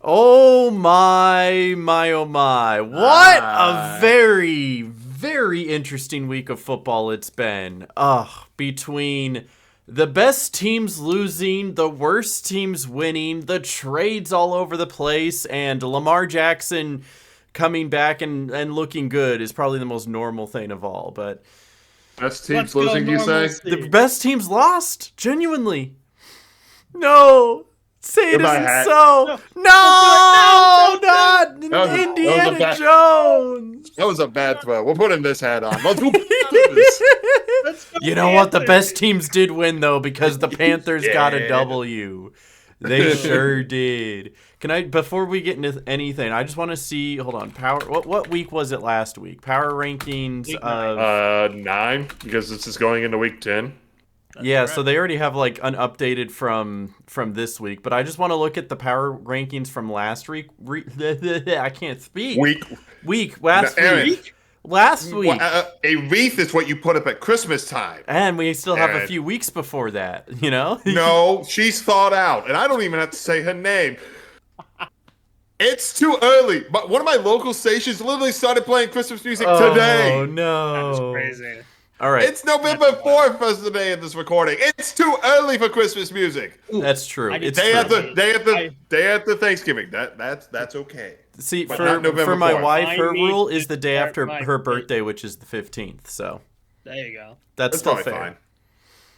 Oh my, oh my. What a very, very interesting week of football it's been. Between the best teams losing, the worst teams winning, the trades all over the place, and Lamar Jackson coming back and looking good is probably the most normal thing of all. But best teams losing, you say? The best teams lost, genuinely. No. Say it isn't so. No, not Indiana Jones. That was a bad throw. We're putting this hat on. Let's go. You know what? The best teams did win, though, because the Panthers got a W. They sure did. Before we get into anything, I just want to see, hold on, what week was it last week? Power rankings of 9, because this is going into week 10. Yeah, so they already have like an updated from this week, but I just want to look at the power rankings from last week. I can't speak. Last week. A wreath is what you put up at Christmas time. And we still have a few weeks before that, you know? No, she's thought out, and I don't even have to say her name. It's too early, but one of my local stations literally started playing Christmas music today. Oh, no. That's crazy. All right. It's November 4th as the day of this recording. It's too early for Christmas music. That's true. It's day after Thanksgiving. That's okay. See, for my wife, her rule is the day after her birthday, which is the 15th. So there you go. That's still fair. Fine.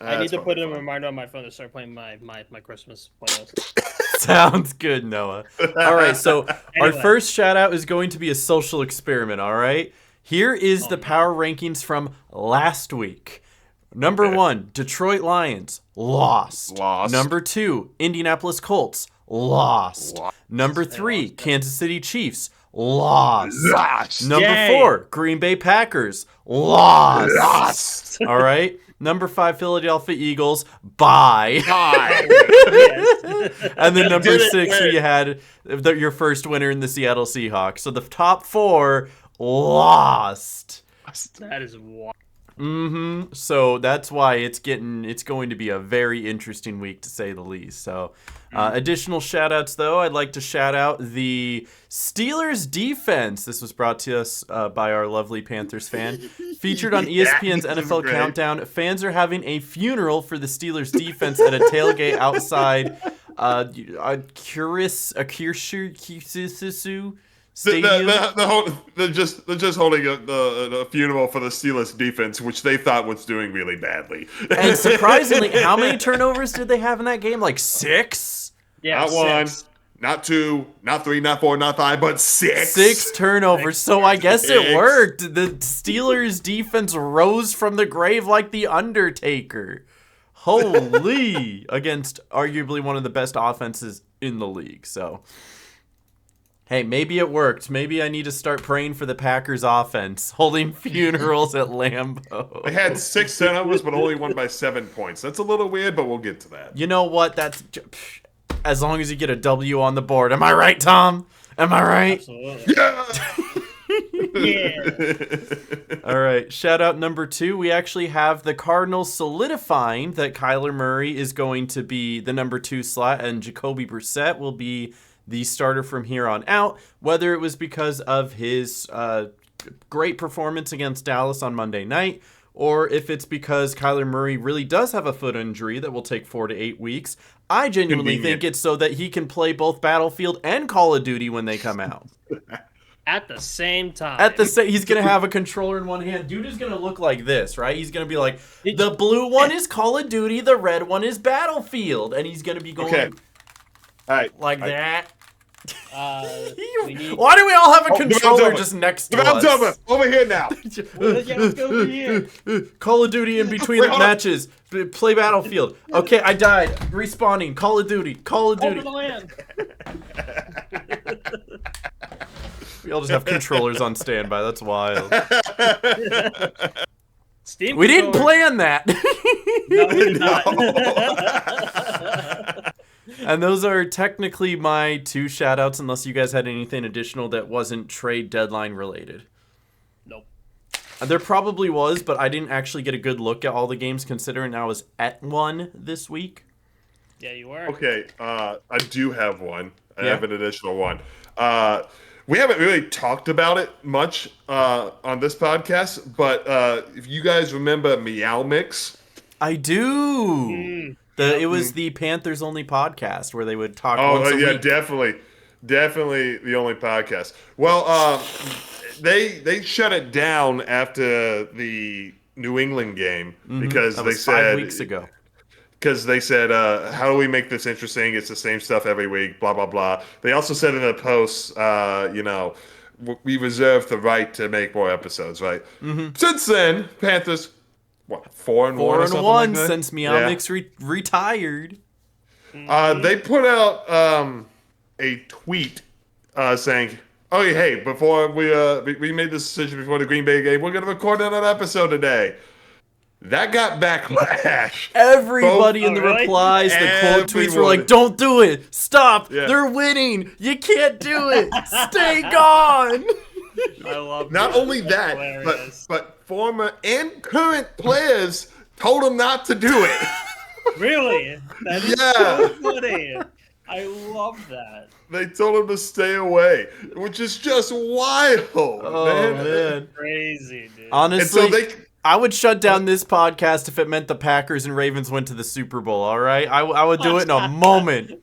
I need to put a reminder on my phone to start playing my Christmas playlist. Sounds good, Noah. All right, so our first shout out is going to be a social experiment. All right. Here is the power rankings from last week. Number 1, Detroit Lions, lost. Number 2, Indianapolis Colts, lost. Number 3, Kansas City Chiefs, lost. Number 4, Green Bay Packers, lost. All right. Number 5, Philadelphia Eagles, bye. And then number 6, we had your first winner in the Seattle Seahawks. So the top 4 lost. That is wild. So that's why it's going to be a very interesting week, to say the least. So additional shout outs, though. I'd like to shout out the Steelers defense. This was brought to us by our lovely Panthers fan. Featured on ESPN's NFL Countdown. Fans are having a funeral for the Steelers defense at a tailgate outside Kyushu Stadium. They're just holding a funeral for the Steelers defense, which they thought was doing really badly. And surprisingly, how many turnovers did they have in that game? Like 6? Yeah, not 6. 1, not 2, not 3, not 4, not 5, but 6. 6 turnovers. So I guess it worked. The Steelers defense rose from the grave like the Undertaker. Holy! Against arguably one of the best offenses in the league. So hey, maybe it worked. Maybe I need to start praying for the Packers offense, holding funerals at Lambeau. They had 6 turnovers, but only won by 7 points. That's a little weird, but we'll get to that. You know what? That's as long as you get a W on the board. Am I right, Tom? Am I right? Absolutely. Yeah. All right. Shout out number 2. We actually have the Cardinals solidifying that Kyler Murray is going to be the number 2 slot, and Jacoby Brissett will be the starter from here on out, whether it was because of his great performance against Dallas on Monday night, or if it's because Kyler Murray really does have a foot injury that will take 4 to 8 weeks. I genuinely think it's so that he can play both Battlefield and Call of Duty when they come out. At the same time. He's going to have a controller in one hand. Dude is going to look like this, right? He's going to be like, the blue one is Call of Duty, the red one is Battlefield. And he's going to be going like that. Why do we all have a controller just next to us? Over here now. Let's go over here. Call of Duty in between the matches. Play Battlefield. Okay, I died. Respawning. Call of Duty. Call of Duty. Over the land. We all just have controllers on standby. That's wild. We didn't plan that. No, we did not. And those are technically my 2 shout-outs, unless you guys had anything additional that wasn't trade deadline related. Nope. There probably was, but I didn't actually get a good look at all the games, considering I was at one this week. Yeah, you were. Okay, I do have one. have an additional one. We haven't really talked about it much on this podcast, but if you guys remember Meow Mix. I do. It was the Panthers only podcast where they would talk once a week. Definitely the only podcast. Well, they shut it down after the New England game because that they was said 5 weeks ago. Because they said, how do we make this interesting? It's the same stuff every week, blah, blah, blah. They also said in the post, we reserve the right to make more episodes, right? Since then, Panthers, 4-1 4 or and something 1 like that? since Meowmix retired. They put out a tweet saying, "Oh, hey, before we made this decision before the Green Bay game, we're going to record another episode today." That got backlash. Everybody in the replies, the quote tweets were like, "Don't do it! Stop! Yeah. They're winning! You can't do it! Stay gone!" I love Not only that, but former and current players told them not to do it. Really? That is so funny. I love that. They told him to stay away, which is just wild. Oh, man. Crazy, dude. Honestly, And so I would shut down this podcast if it meant the Packers and Ravens went to the Super Bowl, all right? I would do it in a moment.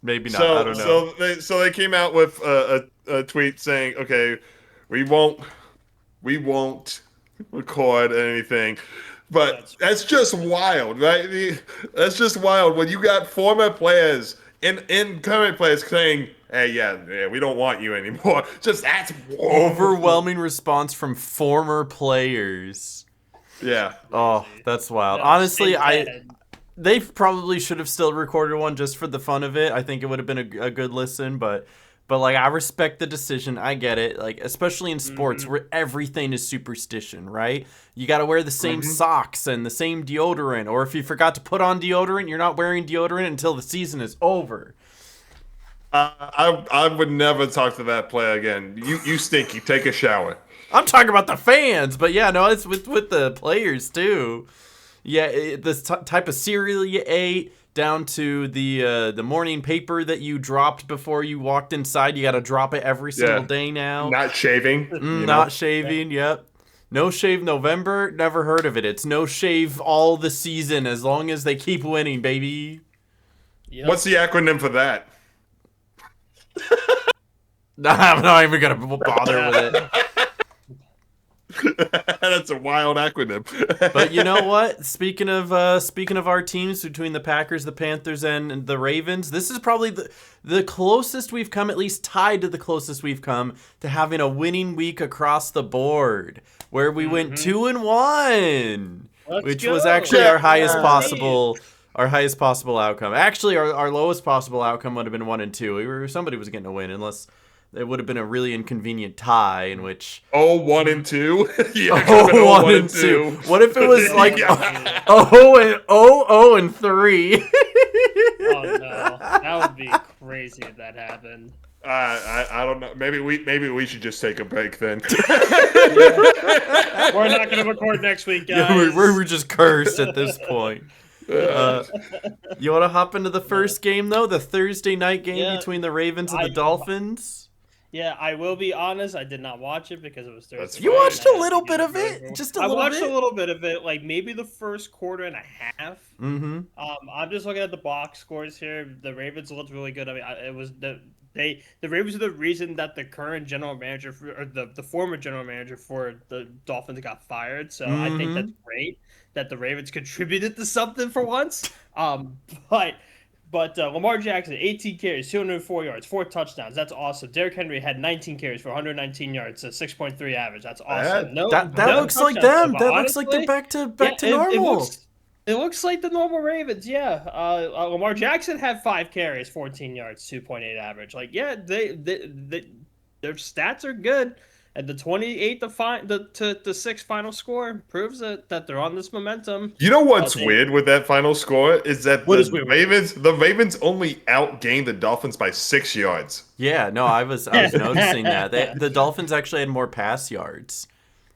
Maybe not, I don't know. So they came out with a tweet saying, okay, we won't record anything. But that's just wild, right? That's just wild when you got former players and current players saying, hey, we don't want you anymore. Just that's overwhelming response from former players. Yeah. Oh, that's wild. Honestly, they probably should have still recorded one just for the fun of it. I think it would have been a good listen, but like, I respect the decision. I get it. Like, especially in sports where everything is superstition, right? You got to wear the same socks and the same deodorant, or if you forgot to put on deodorant, you're not wearing deodorant until the season is over. I would never talk to that player again. You stinky. Take a shower. I'm talking about the fans, but yeah, no, it's with the players too. Yeah, the type of cereal you ate, down to the morning paper that you dropped before you walked inside. You got to drop it every single day now. Not shaving. Not shaving. Yep. No shave November. Never heard of it. It's no shave all the season as long as they keep winning, baby. Yep. What's the acronym for that? I'm not even gonna bother with it. That's a wild acronym. But you know what? Speaking of our teams between the Packers, the Panthers, and the Ravens, this is probably the closest we've come, at least tied to the closest we've come to having a winning week across the board, where we went 2-1, which was actually our highest possible outcome. Actually, our lowest possible outcome would have been 1-2. Somebody was getting a win, unless it would have been a really inconvenient tie in which 1-2. Yeah, 1-2. What if it was like 0-3? Oh no, that would be crazy if that happened. I don't know. Maybe we should just take a break then. We're not going to record next week, guys. Yeah, we're just cursed at this point. You want to hop into the first game though, the Thursday night game between the Ravens and the Dolphins? Yeah, I will be honest. I did not watch it because it was Thursday. You watched a little bit of it, just a little bit. I watched a little bit of it, like maybe the first quarter and a half. Mm-hmm. I'm just looking at the box scores here. The Ravens looked really good. I mean, it was the Ravens are the reason that the current general manager or the former general manager for the Dolphins got fired. So I think that's great that the Ravens contributed to something for once. But Lamar Jackson, 18 carries, 204 yards, 4 touchdowns. That's awesome. Derrick Henry had 19 carries for 119 yards, a 6.3 average. That's awesome. That looks like them. That looks like they're back to normal. It looks like the normal Ravens, yeah. Lamar Jackson had 5 carries, 14 yards, 2.8 average. Like, yeah, their stats are good. And the 28-6 final score proves that they're on this momentum. You know what's weird with that final score is that the Ravens only outgained the Dolphins by 6 yards. Yeah, no, I was noticing that. The Dolphins actually had more pass yards.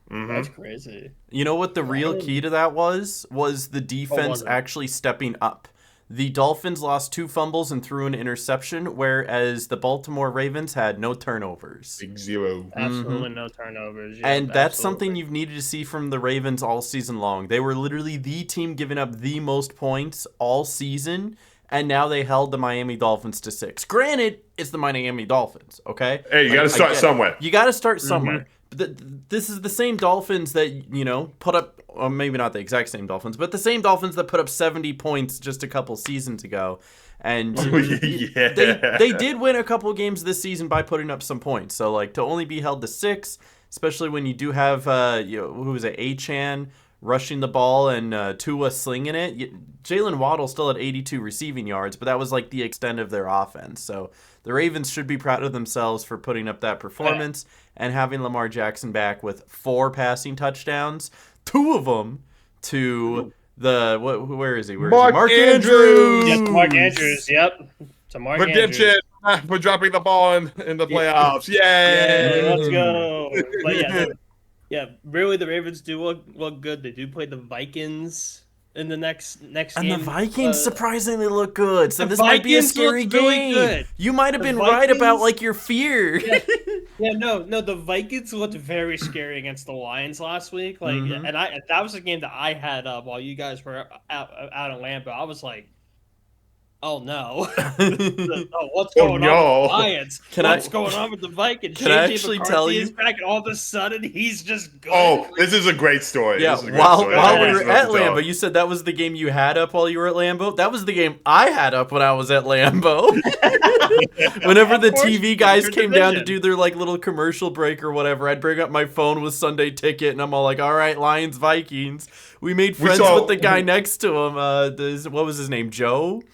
Mm-hmm. That's crazy. You know what the real key to that was? Was the defense actually stepping up. The Dolphins lost 2 fumbles and threw an interception, whereas the Baltimore Ravens had no turnovers. Big 0. Absolutely no turnovers. Yeah, And that's absolutely. something you've needed to see from the Ravens all season long. They were literally the team giving up the most points all season, and now they held the Miami Dolphins to 6. Granted, it's the Miami Dolphins, okay? Hey, you got to start somewhere. You got to start somewhere. But this is the same Dolphins that, you know, put up, or maybe not the exact same Dolphins, but the same Dolphins that put up 70 points just a couple seasons ago. And they did win a couple games this season by putting up some points. So, like, to only be held to 6, especially when you do have, who was it, Achan rushing the ball and Tua slinging it. Jalen Waddle still had 82 receiving yards, but that was like the extent of their offense. So the Ravens should be proud of themselves for putting up that performance and having Lamar Jackson back with 4 passing touchdowns, 2 of them to where is he? Mark Andrews. Yes, Mark Andrews. Yep. To Mark Redemption Andrews. for dropping the ball in the playoffs. Yay! Let's go. But yeah, really, the Ravens do look good. They do play the Vikings in the next game. And the Vikings surprisingly look good. So this Vikings might be a scary game. really good. You might have been right about like your fear. No, the Vikings looked very scary against the Lions last week. Like, and that was a game that I had while you guys were out in Lambeau. I was like, oh no! What's going on with the Lions? What's going on with the Vikings? Can I actually tell you? He's back, and all of a sudden he's just good. Oh, this is a great story. Yeah, while we were at Lambeau, you said that was the game you had up while you were at Lambeau. That was the game I had up when I was at Lambeau. Whenever the TV guys came down to do their like little commercial break or whatever, I'd bring up my phone with Sunday Ticket, and I'm all like, "All right, Lions, Vikings." We made friends with the guy next to him. What was his name? Joe.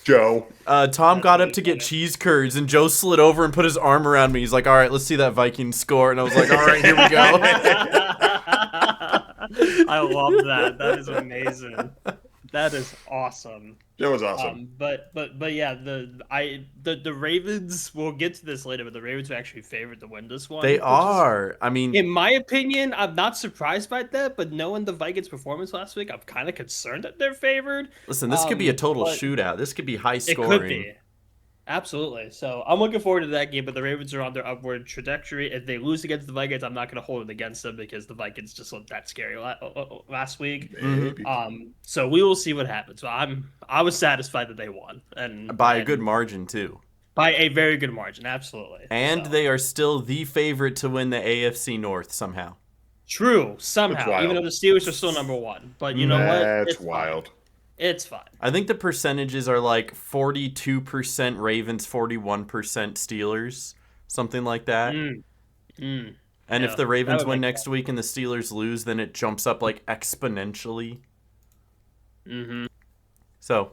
Tom got up to get cheese curds, and Joe slid over and put his arm around me. He's like, all right, let's see that Vikings score. And I was like, all right, here we go. I love that. That is amazing. That is awesome. That was awesome. But yeah, the Ravens, we'll get to this later, but the Ravens are actually favored to win this one. They are. I mean, in my opinion, I'm not surprised by that, but knowing the Vikings' performance last week, I'm kind of concerned that they're favored. Listen, this could be a total shootout. This could be high scoring. It could be. Absolutely. So I'm looking forward to that game, but the Ravens are on their upward trajectory. If they lose against the Vikings, I'm not going to hold it against them because the Vikings just looked that scary last week. So we will see what happens. So I was satisfied that they won, and by a good margin too. By a very good margin, absolutely. And they are still the favorite to win the AFC North somehow. True, somehow, even though the Steelers are still number 1. But you know what? That's wild. It's fine. I think the percentages are like 42% Ravens, 41% Steelers, something like that. And if the Ravens win next week and the Steelers lose, then it jumps up like exponentially. So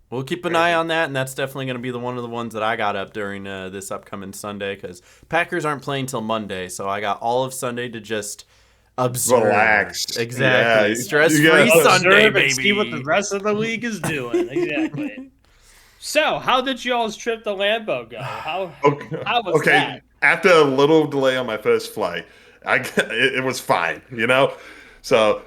we'll keep an eye on that, and that's definitely going to be one of the ones that I got up during this upcoming Sunday because Packers aren't playing till Monday, so I got all of Sunday to just observe. Relax. Exactly. Stress-free Sunday, baby. See what the rest of the league is doing. Exactly. So, how did y'all's trip to Lambeau go? How was that? After a little delay on my first flight, it was fine, you know? So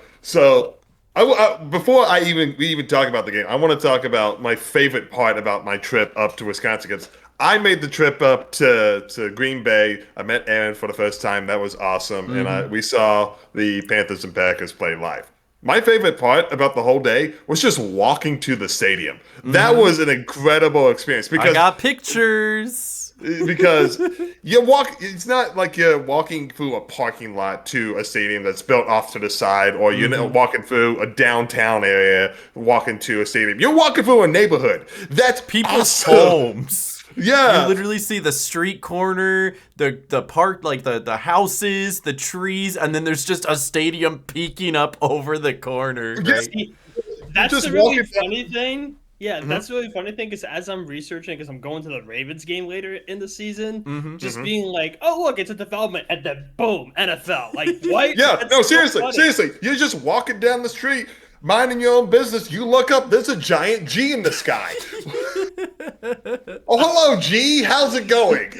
before we even talk about the game, I want to talk about my favorite part about my trip up to Wisconsin because I made the trip up to Green Bay. I met Aaron for the first time. That was awesome. And we saw the Panthers and Packers play live. My favorite part about the whole day was just walking to the stadium. That was an incredible experience. Because I got pictures. Because it's not like you're walking through a parking lot to a stadium that's built off to the side, or you're walking through a downtown area, walking to a stadium. You're walking through a neighborhood. That's people's homes. Yeah. You literally see the street corner, the park, like the houses, the trees, and then there's just a stadium peeking up over the corner. Right? That's the really funny thing. Yeah, that's the really funny thing because as I'm researching, because I'm going to the Ravens game later in the season, being like, oh, look, it's a development, and then boom, NFL. Like, what? Yeah, no, seriously. You're just walking down the street, minding your own business. You look up, there's a giant G in the sky. Oh, hello, G. How's it going?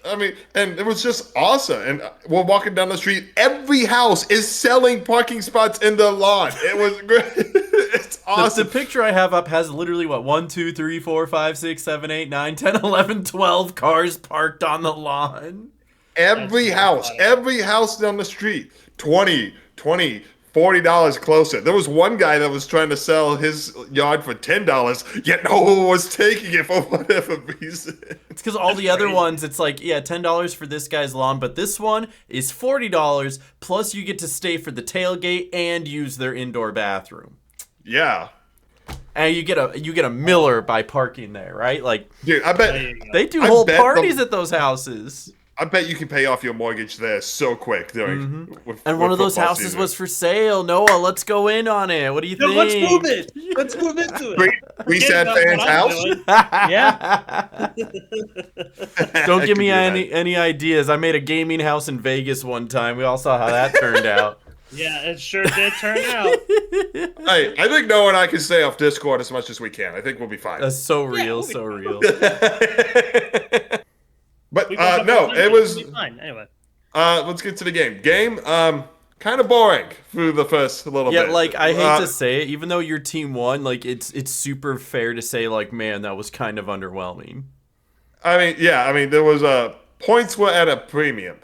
I mean, and it was just awesome. And we're walking down the street. Every house is selling parking spots in the lawn. It was great. It's awesome. The picture I have up has literally, what, 1, 2, 3, 4, 5, 6, 7, 8, 9, 10, 11, 12 cars parked on the lawn. Every house down the street, $20, $40 closer. There was one guy that was trying to sell his yard for $10, yet no one was taking it for whatever reason. It's because all the other ones, it's like, yeah, $10 for this guy's lawn, but this one is $40, plus you get to stay for the tailgate and use their indoor bathroom. Yeah. And you get a Miller by parking there, right? Like, dude, I bet they do whole parties at those houses. I bet you can pay off your mortgage there so quick. And one of those houses was for sale. Noah, let's go in on it. What do you think? Let's move it. Let's move into it. ThreeSadFans house? Yeah. Don't give me any ideas. I made a gaming house in Vegas one time. We all saw how that turned out. Yeah, it sure did turn out. Hey, I think Noah and I can stay off Discord as much as we can. I think we'll be fine. That's so real, so real. But no, it was fine. Anyway, let's get to the game. Kind of boring through the first little bit. Yeah, like I hate to say it, even though your team won, like it's super fair to say, like, man, that was kind of underwhelming. I mean, there was points were at a premium.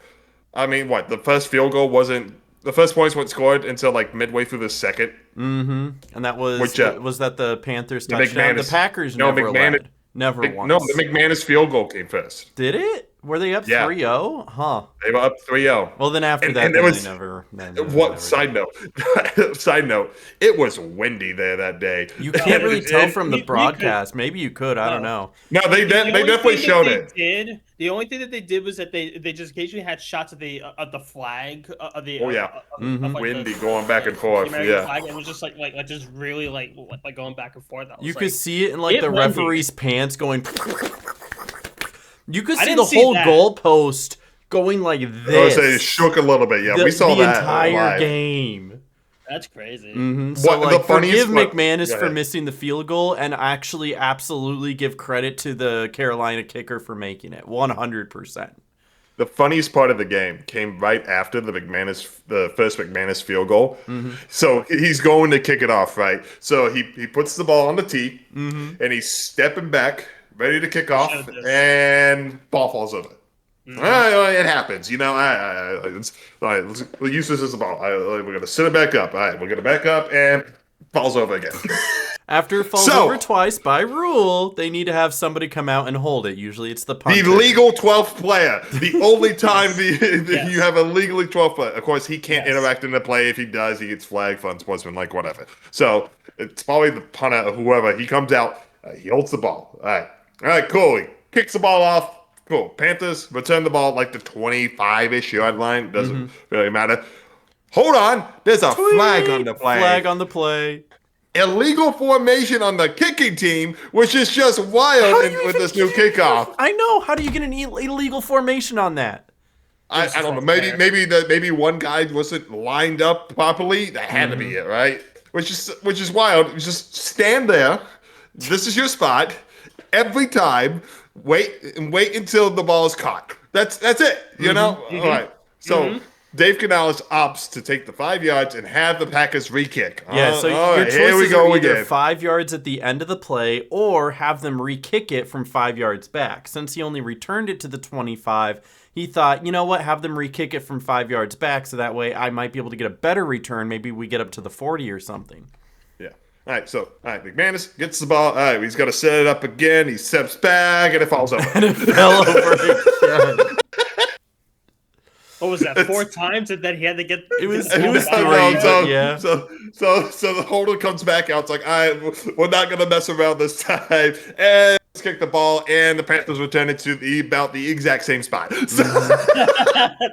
I mean, what, the first field goal wasn't. The first points weren't scored until like midway through the second. Mm-hmm. And that was was that the Panthers touchdown? The Packers never won. No, the McManus field goal came first. Did it? Were they up 3-0? Huh. They were up 3-0. Well, then after that, they never. Side note, it was windy there that day. You can't really tell from the broadcast. Maybe you could. I don't know. No, they definitely showed it. The only thing that they did was that they just occasionally had shots of the flag of the. Windy going back and forth. Yeah. Flag. It was just like just really like going back and forth. You could see it in like the referee's pants going. You could see the whole goalpost going like this. I was saying it shook a little bit. Yeah, we saw that the entire game. That's crazy. Mm-hmm. So forgive McManus for missing the field goal, and actually absolutely give credit to the Carolina kicker for making it 100%. The funniest part of the game came right after the first McManus field goal. Mm-hmm. So he's going to kick it off, right? So he puts the ball on the tee, and he's stepping back, ready to kick off, and ball falls over. Mm-hmm. It happens, you know. We'll use this as a ball. We're going to sit it back up. All right, we're going to back up, and falls over again. After it falls over twice, by rule, they need to have somebody come out and hold it. Usually it's the punter. The legal 12th player. The only time you have a legally 12th player. Of course, he can't interact in the play. If he does, he gets flagged for unsportsmanlike, whatever. So it's probably the punter or whoever. He comes out. He holds the ball. All right, cool. He kicks the ball off. Cool. Panthers return the ball at like the 25-ish yard line. Doesn't really matter. Hold on. There's a flag on the play. Flag on the play. Illegal formation on the kicking team, which is just wild with this new kickoff. I know. How do you get an illegal formation on that? I don't know. Maybe one guy wasn't lined up properly. That had to be it, right? Which is wild. You just stand there. This is your spot. Every time, wait until the ball is caught. That's it. You know. All right. So. Dave Canales opts to take the 5 yards and have the Packers re-kick. Yeah, so your choices are either 5 yards at the end of the play or have them re-kick it from 5 yards back. Since he only returned it to the 25, he thought, you know what, have them re-kick it from 5 yards back so that way I might be able to get a better return. Maybe we get up to the 40 or something. Yeah. All right, McManus gets the ball. All right, he's got to set it up again. He steps back, and it falls over. And it fell over again. What was that? 4 times that he had to get. It was 3. Yeah. So the holder comes back out. It's like, all right, we're not gonna mess around this time, and let's kick the ball. And the Panthers return it to about the exact same spot. So.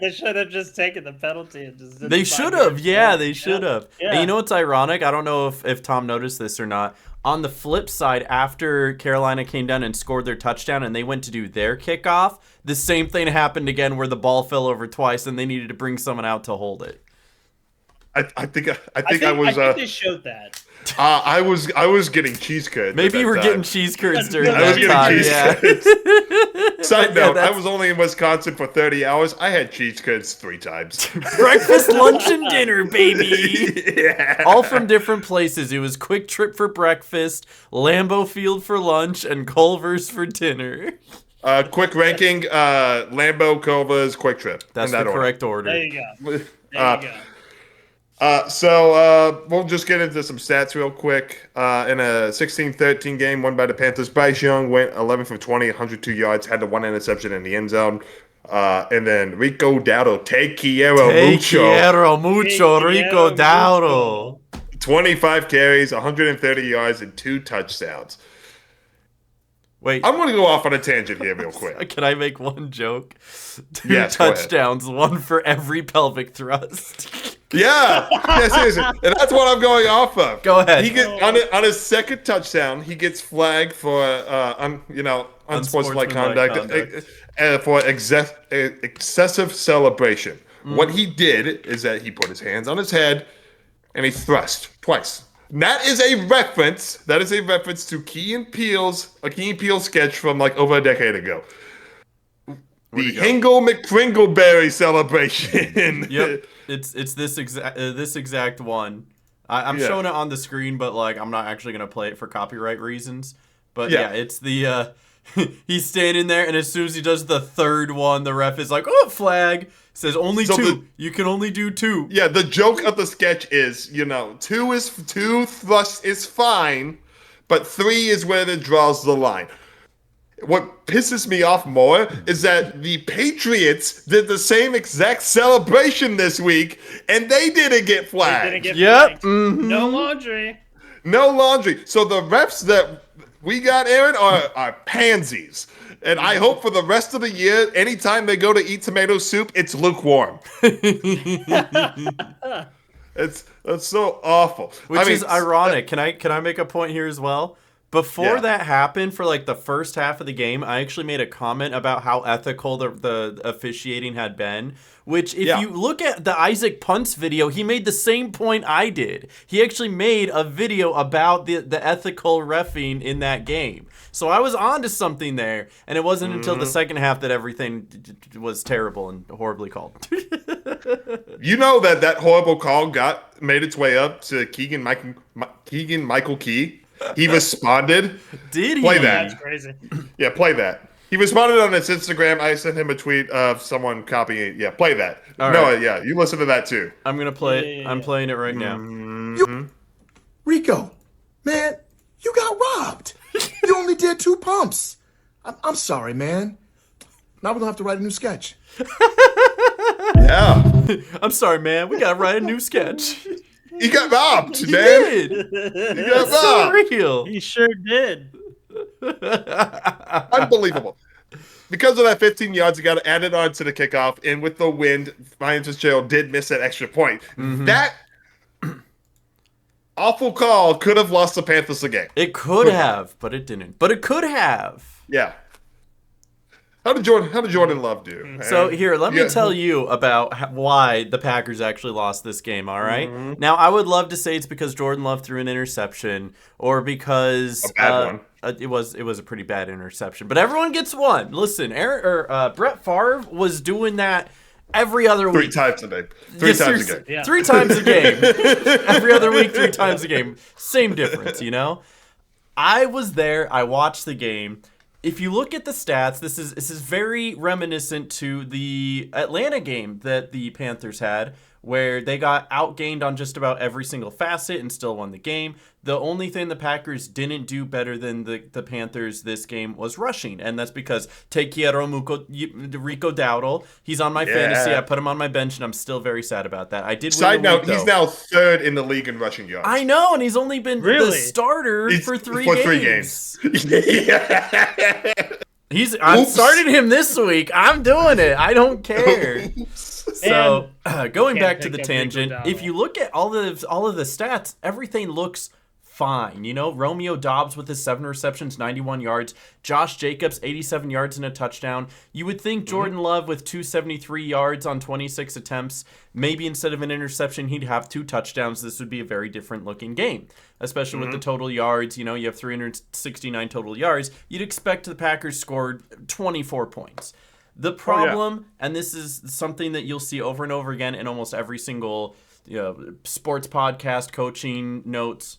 They should have just taken the penalty and just. They should have. Yeah, they should have. Yeah. And you know what's ironic? I don't know if Tom noticed this or not. On the flip side, after Carolina came down and scored their touchdown and they went to do their kickoff, the same thing happened again where the ball fell over twice and they needed to bring someone out to hold it. I think they showed that. I was getting cheese curds. Maybe you were getting cheese curds during I was that getting time. cheese curds. Side note, I that's- was only in Wisconsin for 30 hours. I had cheese curds 3 times. Breakfast, lunch, and dinner, baby. Yeah. All from different places. It was Quick Trip for breakfast, Lambeau Field for lunch, and Culver's for dinner. Quick ranking, Lambo, Culver's, Quick Trip. That's the correct order. There you go. There you go. So we'll just get into some stats real quick. In a 16-13 game won by the Panthers, Bryce Young went 11 for 20, 102 yards, had the 1 interception in the end zone. And then Rico Dowdle, Te quiero mucho, Rico Dowdle. 25 carries, 130 yards, and 2 touchdowns. Wait, I'm going to go off on a tangent here real quick. can I make one joke? 2 Yes, go ahead. touchdowns, 1 for every pelvic thrust. Yeah, seriously. And that's what I'm going off of. Go ahead. He on his second touchdown, he gets flagged for unsportsmanlike conduct for excessive celebration. What he did is that he put his hands on his head and he thrust twice. And that is a reference. That is a reference to Key and Peele's sketch from like over a decade ago. The Hingle McPringleberry celebration. Yep, it's this exact one. I'm showing it on the screen, but like I'm not actually gonna play it for copyright reasons. But yeah, it's the he's standing there, and as soon as he does the third one, the ref is like, "Oh, flag!" Says only 2. You can only do 2. Yeah, the joke of the sketch is, 2 thrust is fine, but 3 is where it draws the line. What pisses me off more is that the Patriots did the same exact celebration this week, and they didn't get flagged. They didn't get Yep. flagged. Mm-hmm. No laundry. No laundry. So the refs that we got, Aaron, are pansies. And I hope for the rest of the year, anytime they go to eat tomato soup, it's lukewarm. That's so awful. Which is ironic. Can I make a point here as well? Before that happened, for like the first half of the game, I actually made a comment about how ethical the officiating had been. Which, if you look at the Isaac Punts video, he made the same point I did. He actually made a video about the ethical reffing in that game. So I was onto something there, and it wasn't until the second half that everything was terrible and horribly called. You know that horrible call made its way up to Keegan Michael Key. He responded. Did he? Play that. That's crazy. Yeah, play that. He responded on his Instagram. I sent him a tweet of someone copying it. Yeah, play that. All no, right. yeah, you listen to that too. I'm gonna play it. Yeah. I'm playing it right now. Rico, man, you got robbed. You only did 2 pumps. I'm sorry, man. Now we're gonna have to write a new sketch. Yeah. I'm sorry, man. We gotta write a new sketch. He got robbed, He man. did. He got That's so robbed. real. He sure did. Unbelievable. Because of that 15 yards, he got added on to the kickoff, and with the wind, Ryan Fitzgerald did miss that extra point. That awful call could have lost the Panthers the game. It could have, but it didn't. But it could have. Yeah. How did Jordan Love do? So here, let me tell you about why the Packers actually lost this game, all right? Now, I would love to say it's because Jordan Love threw an interception or because A bad one. It was a pretty bad interception. But everyone gets one. Listen, Brett Favre was doing that every other week. 3 times a day. Yes, 3 times a game. Yeah. 3 times a game. Every other week, 3 times a game. Same difference, you know? I was there. I watched the game. If you look at the stats, this is very reminiscent to the Atlanta game that the Panthers had, where they got outgained on just about every single facet and still won the game. The only thing the Packers didn't do better than the Panthers this game was rushing, and that's because Te quiero mucho, Rico Dowdle. He's on my fantasy. I put him on my bench, and I'm still very sad about that. I did. Side win the note, week, he's though. now 3rd in the league in rushing yards. I know, and he's only been the Really? starter for 3 games. Yeah. I'm Oops. starting him this week. I'm doing it. I don't care. So going back to the pick up tangent, Rico Dowdle. if you look at all of the stats, everything looks fine. Romeo Doubs with his 7 receptions, 91 yards. Josh Jacobs, 87 yards and a touchdown. You would think Jordan Love with 273 yards on 26 attempts, maybe instead of an interception, he'd have 2 touchdowns. This would be a very different looking game, especially with the total yards. You have 369 total yards. You'd expect the Packers scored 24 points. The problem, and this is something that you'll see over and over again in almost every single sports podcast, coaching notes,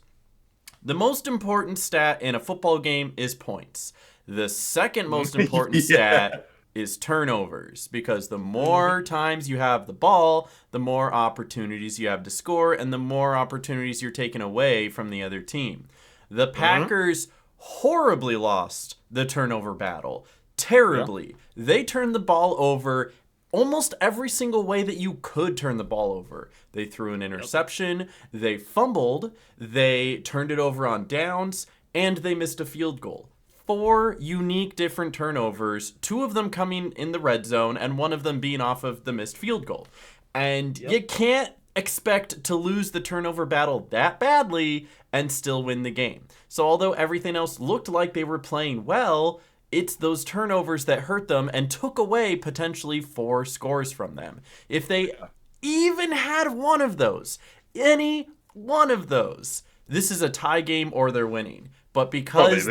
the most important stat in a football game is points. The second most important stat is turnovers, because the more times you have the ball, the more opportunities you have to score, and the more opportunities you're taking away from the other team. The Packers horribly lost the turnover battle. Terribly. Yeah. They turned the ball over almost every single way that you could turn the ball over. They threw an interception, they fumbled, they turned it over on downs, and they missed a field goal. 4 unique different turnovers, 2 of them coming in the red zone, and 1 of them being off of the missed field goal. And you can't expect to lose the turnover battle that badly and still win the game. So although everything else looked like they were playing well, it's those turnovers that hurt them and took away potentially 4 scores from them. If they even had one of those, any one of those, this is a tie game or they're winning. But because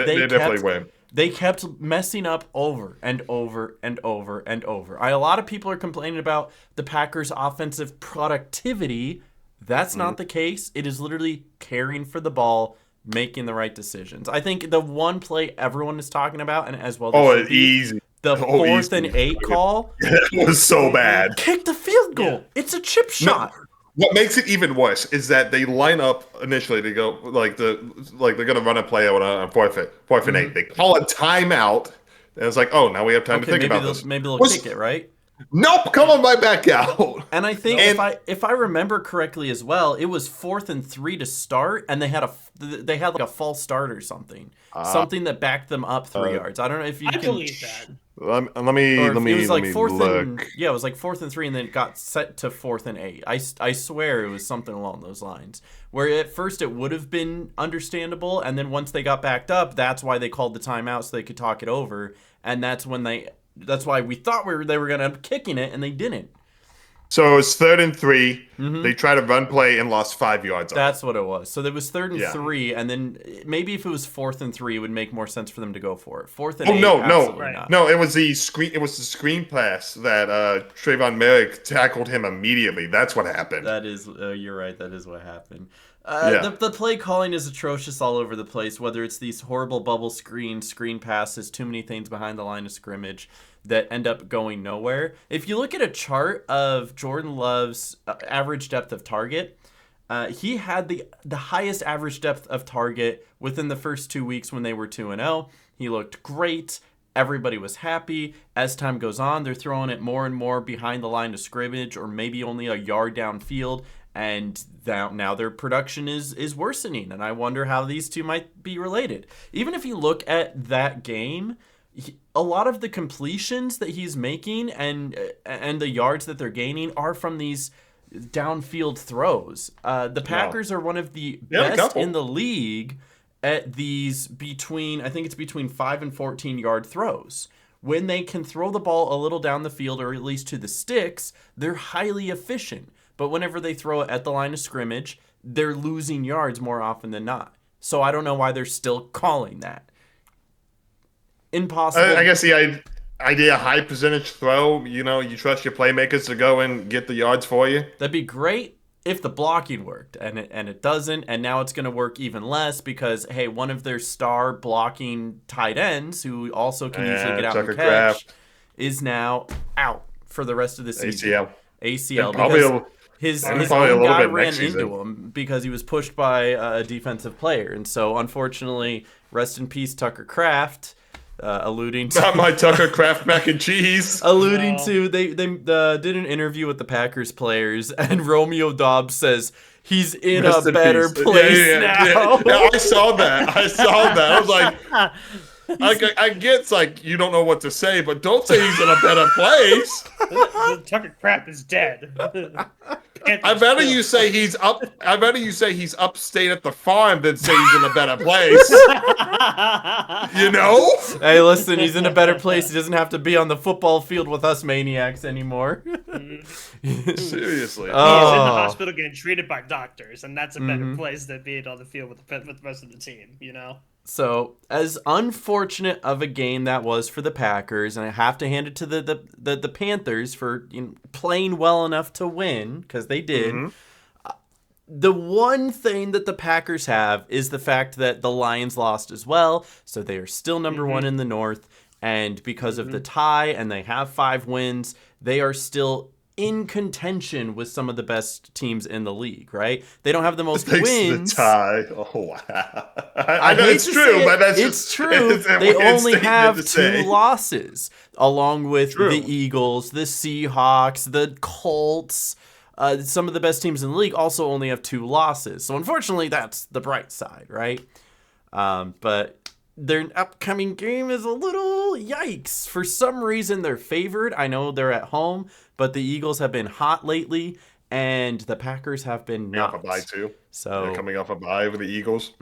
they kept messing up over and over and over and over. A lot of people are complaining about the Packers' offensive productivity. That's not the case. It is literally caring for the ball, making the right decisions. I think the one play everyone is talking about, and as well, it's easy. The 4th and 8 call. It was so bad. Kick the field goal. Yeah. It's a chip shot. No, what makes it even worse is that they line up initially to go they're gonna run a play out on 4th and 8. They call a timeout, and it's like, oh, now we have time to think about this. Maybe they'll kick it, right? Nope, come on right back out. And I think if I remember correctly as well, it was 4th and 3 to start, and they had like a false start or something, something that backed them up 3 yards. I don't know if you can believe that. Let me it was like look. It was like 4th and 3, and then it got set to 4th and 8. I swear it was something along those lines. Where at first it would have been understandable, and then once they got backed up, that's why they called the timeout so they could talk it over, and that's why we thought they were going to end up kicking it, and they didn't. So it was 3rd and 3. They tried to run play and lost 5 yards. That's what it was. So there was 3rd and 3, and then maybe if it was 4th and 3, it would make more sense for them to go for it. 4th and 8, no. It was the screen. It was the screen pass that Trayvon Merrick tackled him immediately. That's what happened. That is, you're right. That is what happened. The play calling is atrocious all over the place, whether it's these horrible bubble screen passes, too many things behind the line of scrimmage that end up going nowhere. If you look at a chart of Jordan Love's average depth of target, he had the highest average depth of target within the first 2 weeks when they were 2-0. He looked great. Everybody was happy. As time goes on, they're throwing it more and more behind the line of scrimmage or maybe only a yard downfield. And now their production is worsening, and I wonder how these two might be related. Even if you look at that game, a lot of the completions that he's making and the yards that they're gaining are from these downfield throws. The Packers are one of the best in the league at these between 5 and 14 yard throws. When they can throw the ball a little down the field, or at least to the sticks, they're highly efficient. But whenever they throw it at the line of scrimmage, they're losing yards more often than not. So I don't know why they're still calling that. Impossible. I guess the idea, high percentage throw, you trust your playmakers to go and get the yards for you. That'd be great if the blocking worked, and it doesn't, and now it's going to work even less because, hey, one of their star blocking tight ends, who also can usually get out and catch, is now out for the rest of the season. ACL. Because his own guy ran into him because he was pushed by a defensive player. And so, unfortunately, rest in peace, Tucker Kraft, alluding to... Not my Tucker Kraft mac and cheese. Alluding to... They did an interview with the Packers players, and Romeo Doubs says... He's in a better place now. Yeah, I saw that. I was like... I get you don't know what to say, but don't say he's in a better place. Tucker Kraft is dead. I'd rather you say he's up. I'd rather you say he's upstate at the farm than say he's in a better place. You know? Hey, listen, he's in a better place. He doesn't have to be on the football field with us maniacs anymore. Seriously. He's in the hospital getting treated by doctors, and that's a better place than being on the field with the rest of the team, you know? So, as unfortunate of a game that was for the Packers, and I have to hand it to the Panthers for playing well enough to win, because they did. The one thing that the Packers have is the fact that the Lions lost as well, so they are still number one in the North, and because of the tie, and they have 5 wins, they are still in contention with some of the best teams in the league, right? They don't have the most wins. The tie. Oh, wow. I know hate it's to true, say but that's it's just, true. It's they only have 2 say. losses, along with the Eagles, the Seahawks, the Colts. Some of the best teams in the league also only have 2 losses. So unfortunately, that's the bright side, right? But their upcoming game is a little yikes. For some reason, they're favored. I know they're at home, but the Eagles have been hot lately, and the Packers have been not. Off a bye too. So they're coming off a bye with the Eagles.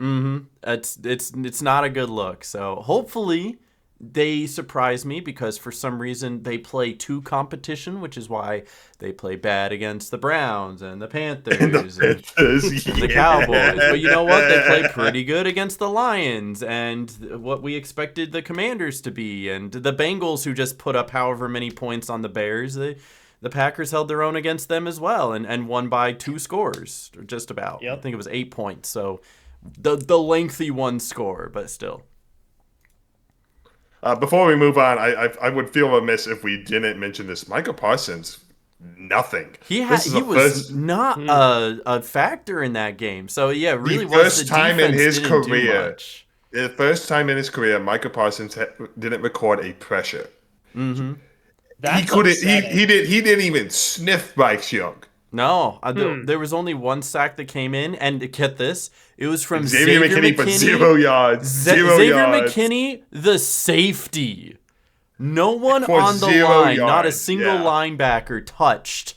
It's not a good look. So hopefully they surprise me, because for some reason they play 2 competition, which is why they play bad against the Browns and the Panthers and the Cowboys. But you know what? They play pretty good against the Lions and what we expected the Commanders to be, and the Bengals, who just put up however many points on the Bears. The Packers held their own against them as well, and won by 2 scores, or just about. I think it was 8 points. So the lengthy one score, but still. Before we move on, I would feel remiss if we didn't mention this. Micah Parsons, nothing. He was not a factor in that game. So yeah, really, first time in his career, the first time in his career, Micah Parsons didn't record a pressure. He couldn't. He didn't even sniff Bryce Young. No, there was only 1 sack that came in, and get this, it was from Xavier McKinney for 0 yards. Xavier McKinney, the safety. No one for on the 0 line, yards, not a single linebacker, touched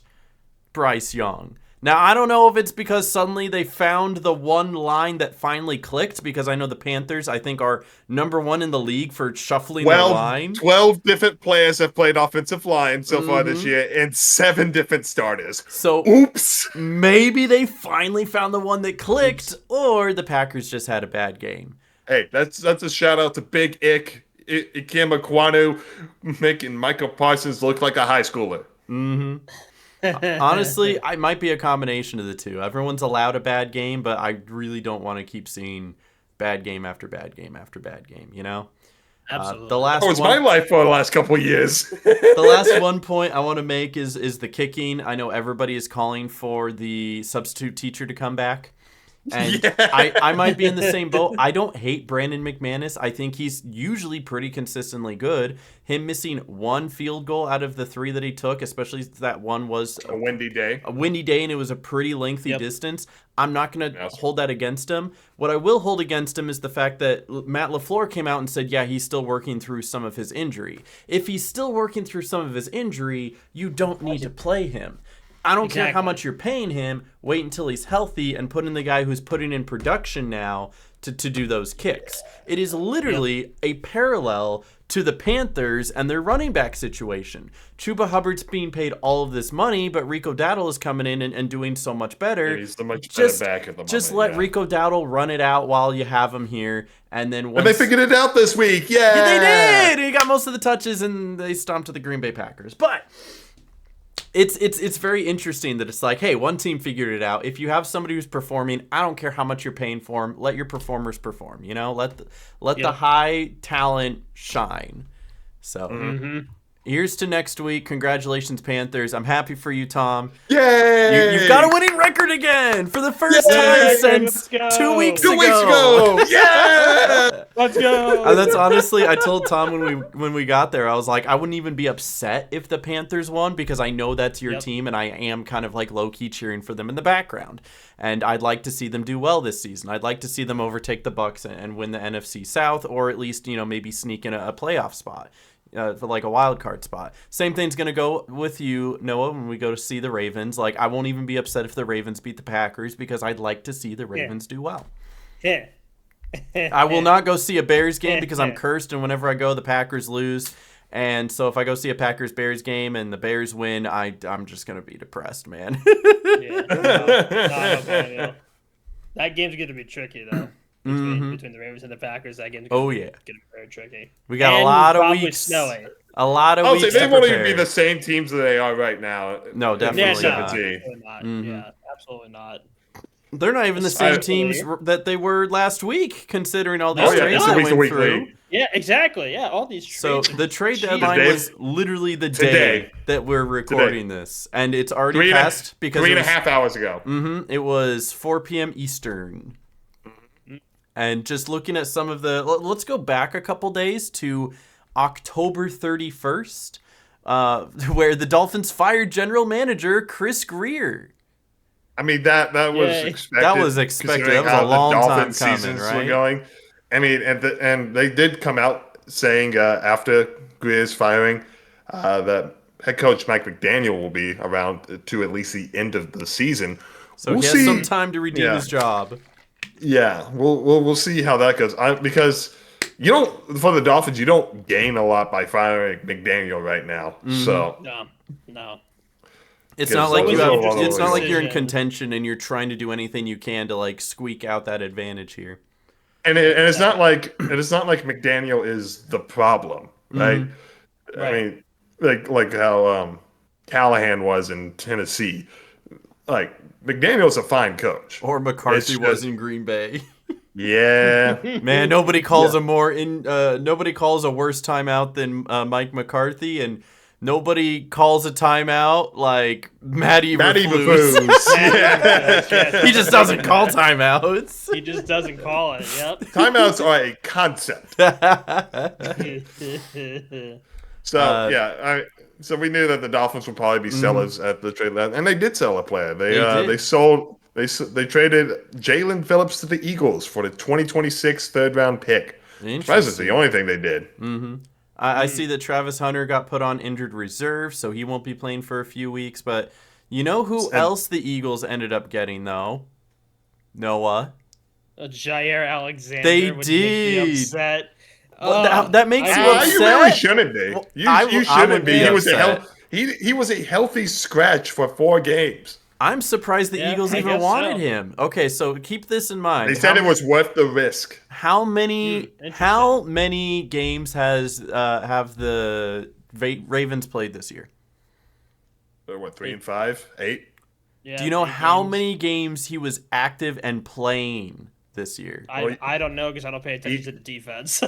Bryce Young. Now, I don't know if it's because suddenly they found the one line that finally clicked, because I know the Panthers, I think, are number 1 in the league for shuffling the line. 12 different players have played offensive line so far this year, and 7 different starters. So, oops. Maybe they finally found the one that clicked, or the Packers just had a bad game. Hey, that's a shout out to Big Ick, Ikem Ekwonu, making Michael Parsons look like a high schooler. Honestly, I might be a combination of the 2. Everyone's allowed a bad game, but I really don't want to keep seeing bad game after bad game after bad game, you know? Absolutely. That was my life for the last couple of years. The last one point I want to make is the kicking. I know everybody is calling for the substitute teacher to come back. And I might be in the same boat. I don't hate Brandon McManus. I think he's usually pretty consistently good. Him missing 1 field goal out of the 3 that he took, especially that one was a windy day. And it was a pretty lengthy distance. I'm not going to hold that against him. What I will hold against him is the fact that Matt LaFleur came out and said, yeah, he's still working through some of his injury. If he's still working through some of his injury, you don't need to play him. I don't care how much you're paying him. Wait until he's healthy and put in the guy who's putting in production now to do those kicks. It is literally a parallel to the Panthers and their running back situation. Chuba Hubbard's being paid all of this money, but Rico Dowdle is coming in and doing so much better. Yeah, he's the much better back at the moment. Just let Rico Dowdle run it out while you have him here. And then they figured it out this week. Yeah, they did. He got most of the touches, and they stomped to the Green Bay Packers. But it's very interesting that it's like, hey, one team figured it out. If you have somebody who's performing, I don't care how much you're paying for them. Let your performers perform. You know, let the high talent shine. So here's to next week. Congratulations, Panthers. I'm happy for you, Tom. Yay! You've got a winning record again for the first time since 2 weeks ago. 2 weeks ago. Yeah! Let's go. And that's honestly, I told Tom when we got there, I was like, I wouldn't even be upset if the Panthers won, because I know that's your team, and I am kind of like low-key cheering for them in the background. And I'd like to see them do well this season. I'd like to see them overtake the Bucs and win the NFC South, or at least, maybe sneak in a playoff spot. for like a wild card spot. Same thing's gonna go with you, Noah, when we go to see the Ravens. Like, I won't even be upset if the Ravens beat the Packers because I'd like to see the Ravens do well. Yeah. I will not go see a Bears game because I'm cursed, and whenever I go, the Packers lose. And so if I go see a Packers-Bears game and the Bears win, I'm just gonna be depressed, man. No, that game's going to be tricky, though. Between the Ravens and the Packers, that game's going to get very tricky. We got a lot of weeks. Snowy. A lot of weeks. They won't even be the same teams that they are right now. No, definitely not. Yeah, absolutely not. They're not even the same teams that they were last week, considering all these trades that went through. Yeah, exactly. Yeah, all these trades. So the trade deadline was literally the day that we're recording this, and it's already passed because 3.5 hours ago. It was 4 p.m. Eastern. And just looking at some of the, let's go back a couple days to October 31st, where the Dolphins fired general manager Chris Greer. I mean, that was expected. That was expected. That was a long time coming, right? Going. I mean, and they did come out saying after Greer's firing that head coach Mike McDaniel will be around to at least the end of the season. So he has some time to redeem his job. Yeah, we'll see how that goes. Because for the Dolphins, you don't gain a lot by firing McDaniel right now. So no. It's not like it's not like you're in contention and you're trying to do anything you can to like squeak out that advantage here. And it's not like McDaniel is the problem, right? I mean, like how Callahan was in Tennessee. Like, McDaniel's a fine coach. Or McCarthy was in Green Bay. Yeah. Man, nobody calls a worse timeout than Mike McCarthy, and nobody calls a timeout like Matty Eberflus. He just doesn't call timeouts. He just doesn't call it. Yep. Timeouts are a concept. So we knew that the Dolphins would probably be sellers at the trade deadline, and they did sell a player. They traded Jalen Phillips to the Eagles for the 2026 third-round pick. That's the only thing they did. I see that Travis Hunter got put on injured reserve, so he won't be playing for a few weeks. But you know who else the Eagles ended up getting, though? Noah. Jair Alexander. They did. Make me upset. That makes you upset? You really shouldn't be. You shouldn't be. He was a healthy scratch for 4 games. I'm surprised the Eagles even wanted him. Okay, so keep this in mind. They said it was worth the risk. How many games have the Ravens played this year? They're 3 and 5, 8. Yeah, do you know how many games he was active and playing this year? I don't know because I don't pay attention to the defense.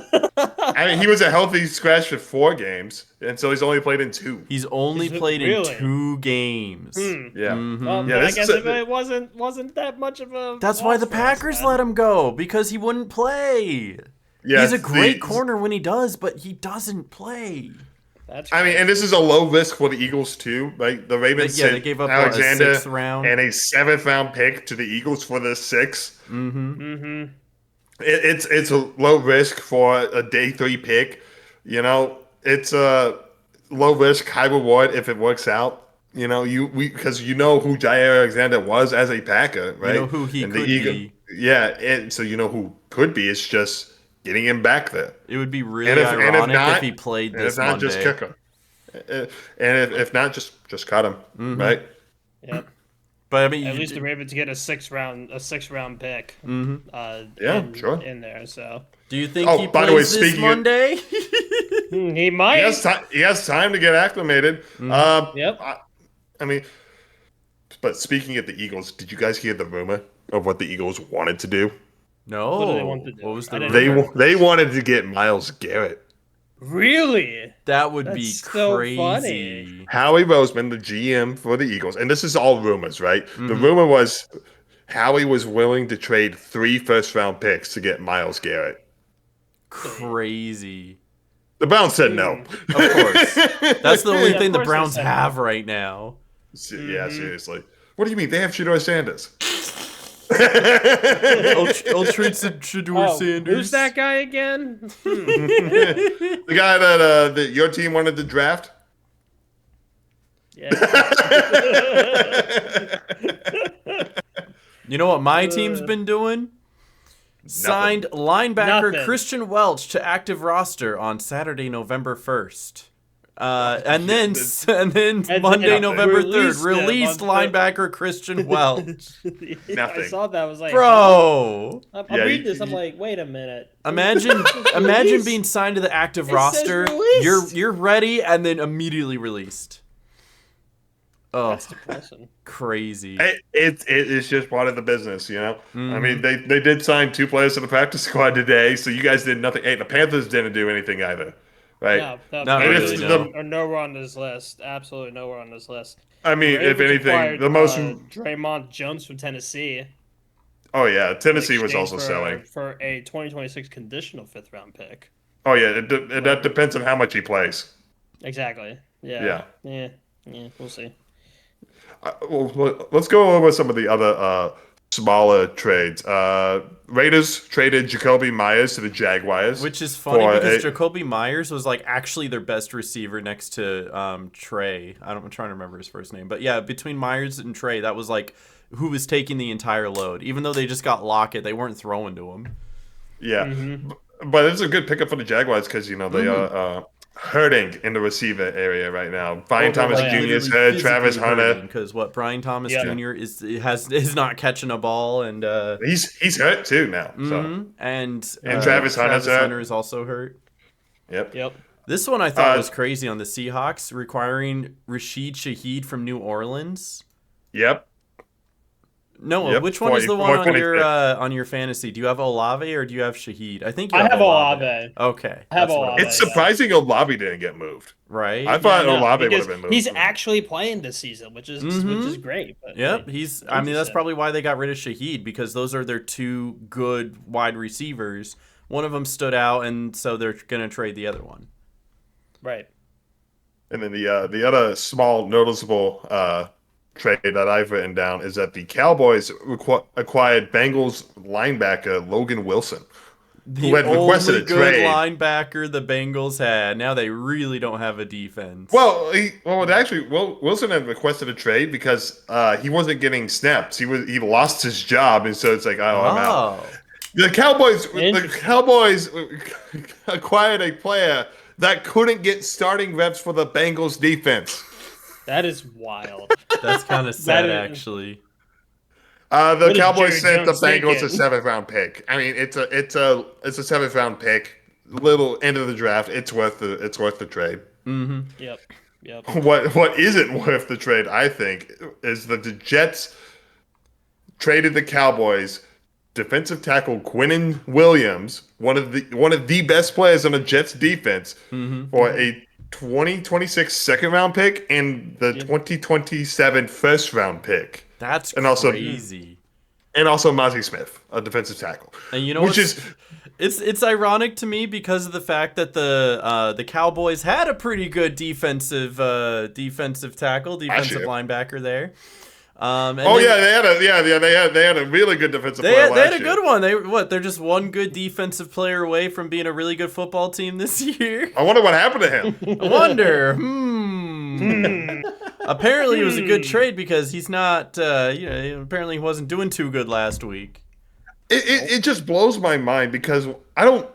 I mean, he was a healthy scratch for 4 games, and so he's only played in 2. He's only played in 2 games. Yeah. Well, I guess it wasn't that much of a. That's why the Packers let him go, because he wouldn't play. Yes, he's a great corner when he does, but he doesn't play. That's I mean, and this is a low risk for the Eagles too. Like the Ravens, they gave up Alexander a 6th round and a 7th round pick to the Eagles for the 6th. It's a low risk for a day 3 pick. You know, it's a low risk, high reward if it works out. You know, because you know who Jair Alexander was as a Packer, right? You know who he could be. Yeah, and so you know who could be. It's just getting him back there. It would be really ironic if he played this Monday. And if not, just kick him. And if not, just cut him, right? Yep. But I mean, at least the Ravens get a 6th round pick. Sure. In there. So. Do you think he plays this Monday? He might. He has time to get acclimated. Yep. I mean, but speaking of the Eagles, did you guys hear the rumor of what the Eagles wanted to do? No. What do they want to do? What was the rumor? They wanted to get Myles Garrett. Really? That would be so crazy. Funny. Howie Roseman, the GM for the Eagles, and this is all rumors, right? The rumor was Howie was willing to trade 3 first-round picks to get Myles Garrett. Crazy. The Browns said no. Of course. That's the only thing the Browns have right now. Yeah, seriously. What do you mean? They have Shedeur Sanders. I'll trade Shador Sanders. Who's that guy again? The guy that your team wanted to draft? Yeah. You know what my team's been doing? Signed linebacker Nothing. Christian Welch to active roster on Saturday, November 1st. And then Monday, November 3rd, released linebacker Christian Welch. Nothing. I saw that. I was like, Bro, I'm Yeah, reading this. I'm like, wait a minute. imagine being signed to the active says roster. released. You're ready, and then immediately released. Oh, That's depressing. crazy. It's just part of the business, you know. I mean, they did sign 2 players to the practice squad today, so you guys did nothing. Hey, the Panthers didn't do anything either, right? No, Not really, no. Or nowhere on this list. Absolutely nowhere on this list. I mean, if Ravens anything, acquired, the most. Draymond Jones from Tennessee. Oh yeah, Tennessee in was exchange also selling. for a 2026 conditional 5th round pick. Oh yeah, that depends on how much he plays. Exactly. Yeah. Yeah. Yeah. We'll see. Well, let's go over some of the other smaller trades. Raiders traded Jacoby Myers to the Jaguars, Which is funny because Jacoby Myers was like actually their best receiver next to Trey. I'm trying to remember his first name, but yeah, between Myers and Trey, that was like who was taking the entire load. Even though they just got Lockett, they weren't throwing to him. Yeah, but it's a good pickup for the Jaguars because you know they are hurting in the receiver area right now. Brian Thomas Jr. is hurt. Travis Hunter, because Brian Thomas Yeah. Jr. is not catching a ball, and he's hurt too now. So and Travis Hunter's hurt. Hunter is also hurt. Yep. This one I thought was crazy on the Seahawks, requiring Rashid Shaheed from New Orleans. Yep. Noah, Yep, which one is the one 426. on your fantasy? Do you have Olave or do you have Shaheed? I think you I have have Olave. Okay. I have that's what Olave. It's surprising Olave didn't get moved. Right? I thought No, Olave would because have been moved. He's actually playing this season, which is great. But Yep, like, he's. I mean, that's probably why they got rid of Shaheed, because those are their 2 good wide receivers. One of them stood out, and so they're gonna trade the other one. right. And then the other small noticeable trade that I've written down is that the Cowboys acquired Bengals linebacker Logan Wilson, The who had requested only a good trade. linebacker the Bengals had. Now they really don't have a defense. Wilson had requested a trade because he wasn't getting snaps. He lost his job, and so it's like, I'm out. The Cowboys acquired a player that couldn't get starting reps for the Bengals defense. That is wild. That's kind of sad, That is- actually. The What is Cowboys Jerry sent the Jones Bengals thinking? a 7th-round pick. I mean, it's a 7th-round pick. Little end of the draft. It's worth the trade. Yep. What isn't worth the trade, I think, is that the Jets traded the Cowboys defensive tackle Quinnen Williams, one of the best players on the Jets defense, for a 2026 2nd-round pick and the 2027 1st-round pick. That's crazy. And also Mozzie Smith, a defensive tackle. And you know it's ironic to me because of the fact that the Cowboys had a pretty good defensive linebacker there. They had a really good defensive player They had a last year. good one. They're just one good defensive player away from being a really good football team this year. I wonder what happened to him. I wonder. Apparently, it was a good trade because he's not. Apparently, he wasn't doing too good last week. It just blows my mind because I don't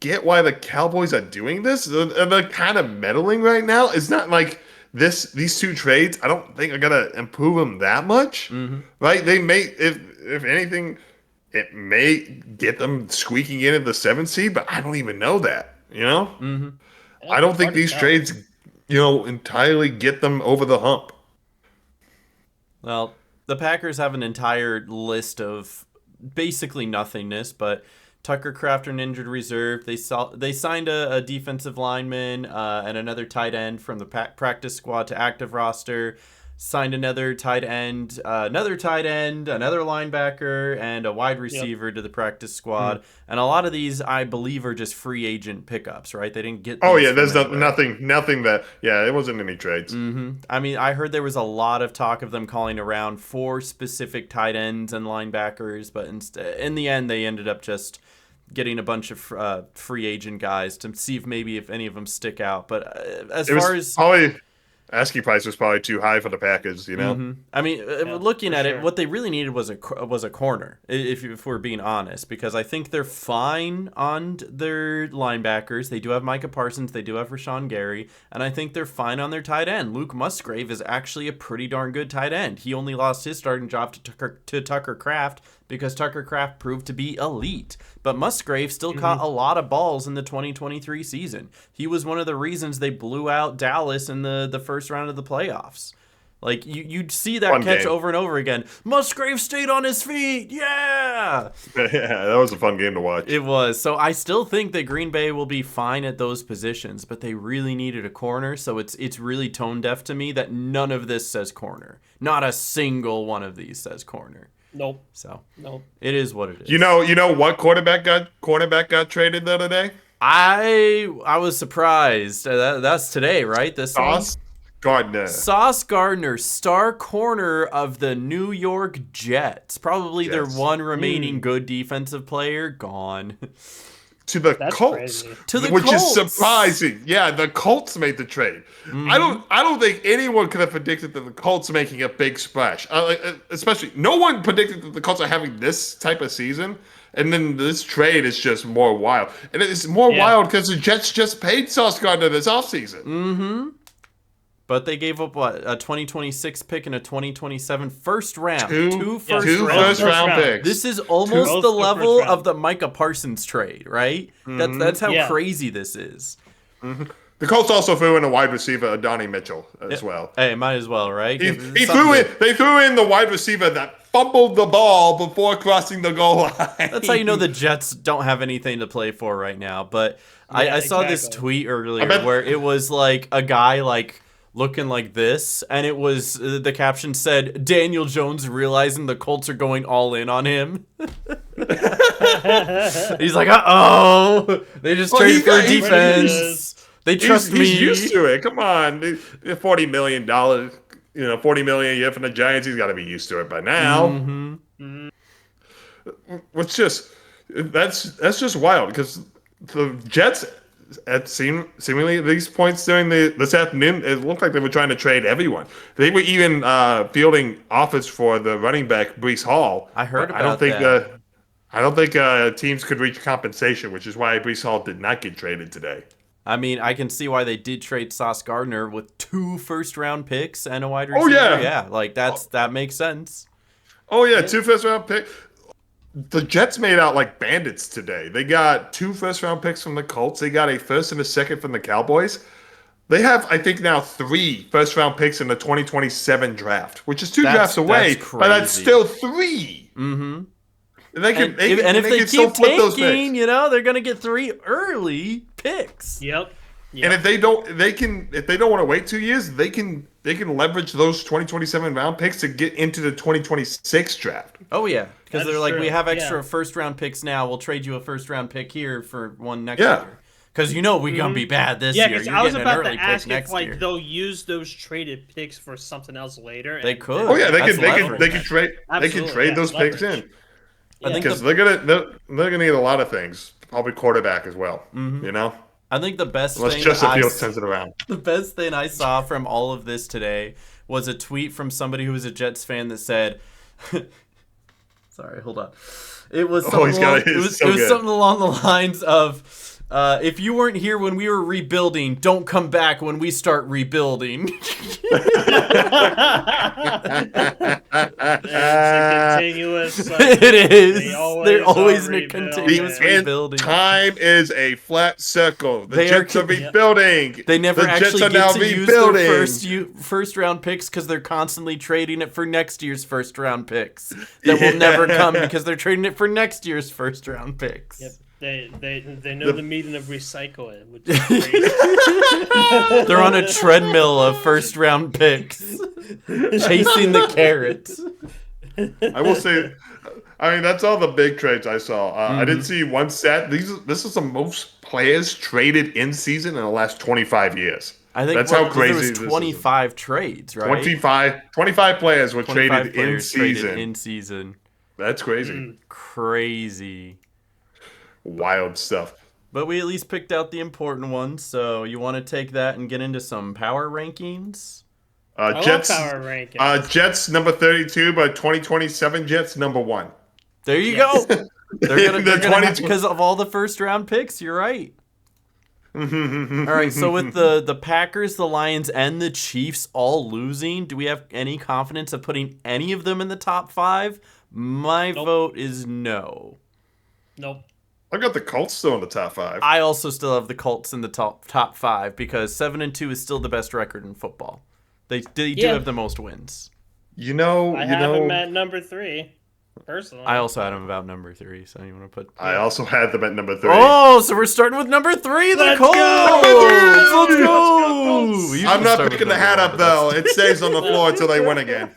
get why the Cowboys are doing this. They're kind of meddling right now. It's not like these 2 trades. I don't think are gonna improve them that much. Right? They may, if anything, it may get them squeaking in at the 7th seed, but I don't even know that. You know, I don't think these trades, entirely get them over the hump. Well, the Packers have an entire list of basically nothingness, but Tucker Kraft an injured reserve. They signed a defensive lineman and another tight end from the practice squad to active roster. signed another tight end, another linebacker, and a wide receiver to the practice squad. And a lot of these, I believe, are just free agent pickups, right? They didn't get. Oh yeah, there's nothing that. Yeah, it wasn't any trades. I mean, I heard there was a lot of talk of them calling around for specific tight ends and linebackers, but in the end, they ended up just getting a bunch of free agent guys to see if any of them stick out. But probably asking price was probably too high for the Packers, you know. I mean, looking at it, what they really needed was a corner, if we're being honest, because I think they're fine on their linebackers. They do have Micah Parsons, they do have Rashawn Gary, and I think they're fine on their tight end. Luke Musgrave is actually a pretty darn good tight end. He only lost his starting job to Tucker Kraft because Tucker Kraft proved to be elite. But Musgrave still caught a lot of balls in the 2023 season. He was one of the reasons they blew out Dallas in the first round of the playoffs. Like, you'd see that catch over and over again. Musgrave stayed on his feet. Yeah! Yeah, that was a fun game to watch. It was. So I still think that Green Bay will be fine at those positions, but they really needed a corner. So it's really tone deaf to me that none of this says corner. Not a single one of these says corner. Nope. So nope. It is what it is. You know what cornerback got traded the other day? I was surprised. That's today, right? Sauce Gardner, star corner of the New York Jets. Probably their one remaining good defensive player, gone. To the Colts, which is surprising. Yeah, the Colts made the trade. I don't think anyone could have predicted that the Colts are making a big splash. Especially, no one predicted that the Colts are having this type of season. And then this trade is just more wild. And it's more wild because the Jets just paid Sauce Gardner this offseason. But they gave up, a 2026 pick and a 2027 first round. Two first round picks. This is almost the level of the Micah Parsons trade, right? That's how crazy this is. The Colts also threw in a wide receiver, Donnie Mitchell, as well. Hey, might as well, right? They threw in the wide receiver that fumbled the ball before crossing the goal line. That's how you know the Jets don't have anything to play for right now. But I saw this tweet earlier where it was like a guy looking like this, and it was the caption said, Daniel Jones realizing the Colts are going all in on him. He's like, uh-oh, they just traded for defense. They trust me. He's used to it. Come on, $40 million, $40 million a year from the Giants. He's got to be used to it by now. It's just that's just wild because the Jets. Seemingly at these points during this afternoon, it looked like they were trying to trade everyone. They were even fielding offers for the running back Breece Hall. I heard about that. I don't think teams could reach compensation, which is why Breece Hall did not get traded today. I mean, I can see why they did trade Sauce Gardner with 2 first-round picks and a wide receiver. Oh yeah, that makes sense. Oh yeah, 2 first-round picks. The Jets made out like bandits today. They got 2 first-round picks from the Colts. They got a first and a second from the Cowboys. They have, I think, now 3 first-round picks in the 2027 draft, which is 2 drafts away, but that's still 3. Mm-hmm. And if they keep tanking, they're going to get 3 early picks. Yep. And if they don't want to wait 2 years, they can leverage those 2027 round picks to get into the 2026 draft. Oh yeah, because they're like, true. We have extra first round picks now. We'll trade you a first round pick here for one next year. Because we're gonna be bad this year. Yeah, I was about to ask if they'll use those traded picks for something else later. They could. Oh yeah, they can trade those picks in. Because they're gonna need a lot of things. Probably quarterback as well. I think the best thing The best thing I saw from all of this today was a tweet from somebody who was a Jets fan that said, sorry, hold on. It was something along the lines of, if you weren't here when we were rebuilding, don't come back when we start rebuilding. It's a continuous cycle. It is. They're always in a continuous rebuilding. Time is a flat circle. The Jets are rebuilding. They never actually get to use their first round picks because they're constantly trading it for next year's first round picks that will never come because they're trading it for next year's first round picks. Yep. They know the meaning of recycling, which is crazy. They're on a treadmill of first round picks. Chasing the carrots. I will say, I mean, that's all the big trades I saw. I didn't Mm-hmm. see one stat. This is the most players traded in season in the last 25 years. I think That's how there crazy was this is. 25 trades, right? 25 players were 25 traded in players traded season. in season. That's crazy. Crazy. Wild stuff. But we at least picked out the important ones, so you want to take that and get into some power rankings? Jets, love power rankings. Jets number 32, but 2027 Jets number 1. There you go. They're gonna The because of all the first round picks. You're right. All right, so with the Packers, the Lions, and the Chiefs all losing, do we have any confidence of putting any of them in the top 5? My vote is no. Nope. I've got the Colts still in the top 5. I also still have the Colts in the top 5 because 7-2 is still the best record in football. They do have the most wins. I have him at number 3, personally. I also had them about number 3, so you want to put... I also had them at number 3. Oh, so we're starting with number 3, the Let's Colts! go! Let's go! We usually I'm not start with picking the number hat 1, up, but though. It stays on the floor until they win again.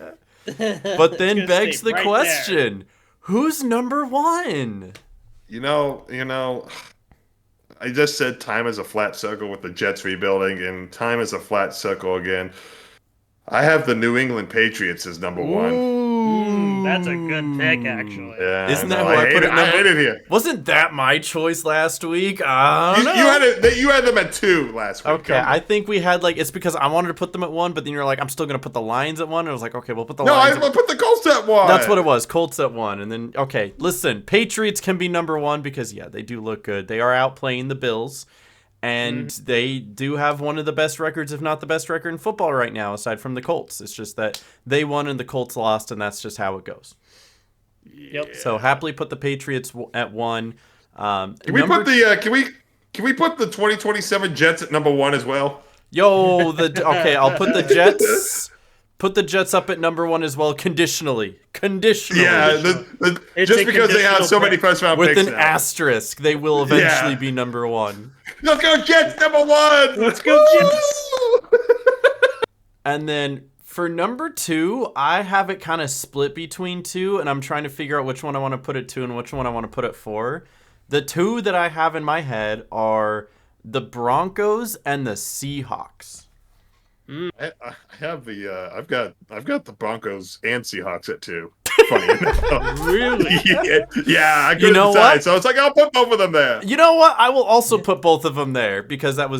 But then gonna begs stay the right question, who's number 1? You know, I just said time is a flat circle with the Jets rebuilding, and time is a flat circle again. I have the New England Patriots as number 1. That's a good pick, actually. Yeah, Isn't that I know, who I put it I hate it here. Wasn't that my choice last week? I don't know. You had them at 2 last week. Okay, I think we had it's because I wanted to put them at 1, but then you're like, I'm still gonna put the Lions at 1. And I was like, okay, we'll put the Lions. I put the Colts at 1. That's what it was. Colts at 1, and then okay, listen, Patriots can be number 1 because they do look good. They are outplaying the Bills, and they do have one of the best records, if not the best record in football right now, aside from the Colts. It's just that they won and the Colts lost, and that's just how it goes. Yep. So happily put the Patriots at 1. Can we put the 2027 Jets at number 1 as well? Okay, I'll put the Jets. Put the Jets up at number 1 as well, conditionally. Yeah, just because they have so many first round with picks an now. asterisk, they will eventually be number 1. Let's go Jets number 1. Let's go Jets. And then for number 2, I have it kind of split between 2, and I'm trying to figure out which one I want to put it 2 and which one I want to put it 4. The 2 that I have in my head are the Broncos and the Seahawks. I have the I've got the Broncos and Seahawks at 2. Funny enough. Really? Yeah, I couldn't decide. What? So it's like I'll put both of them there. You know what? I will also put both of them there because I will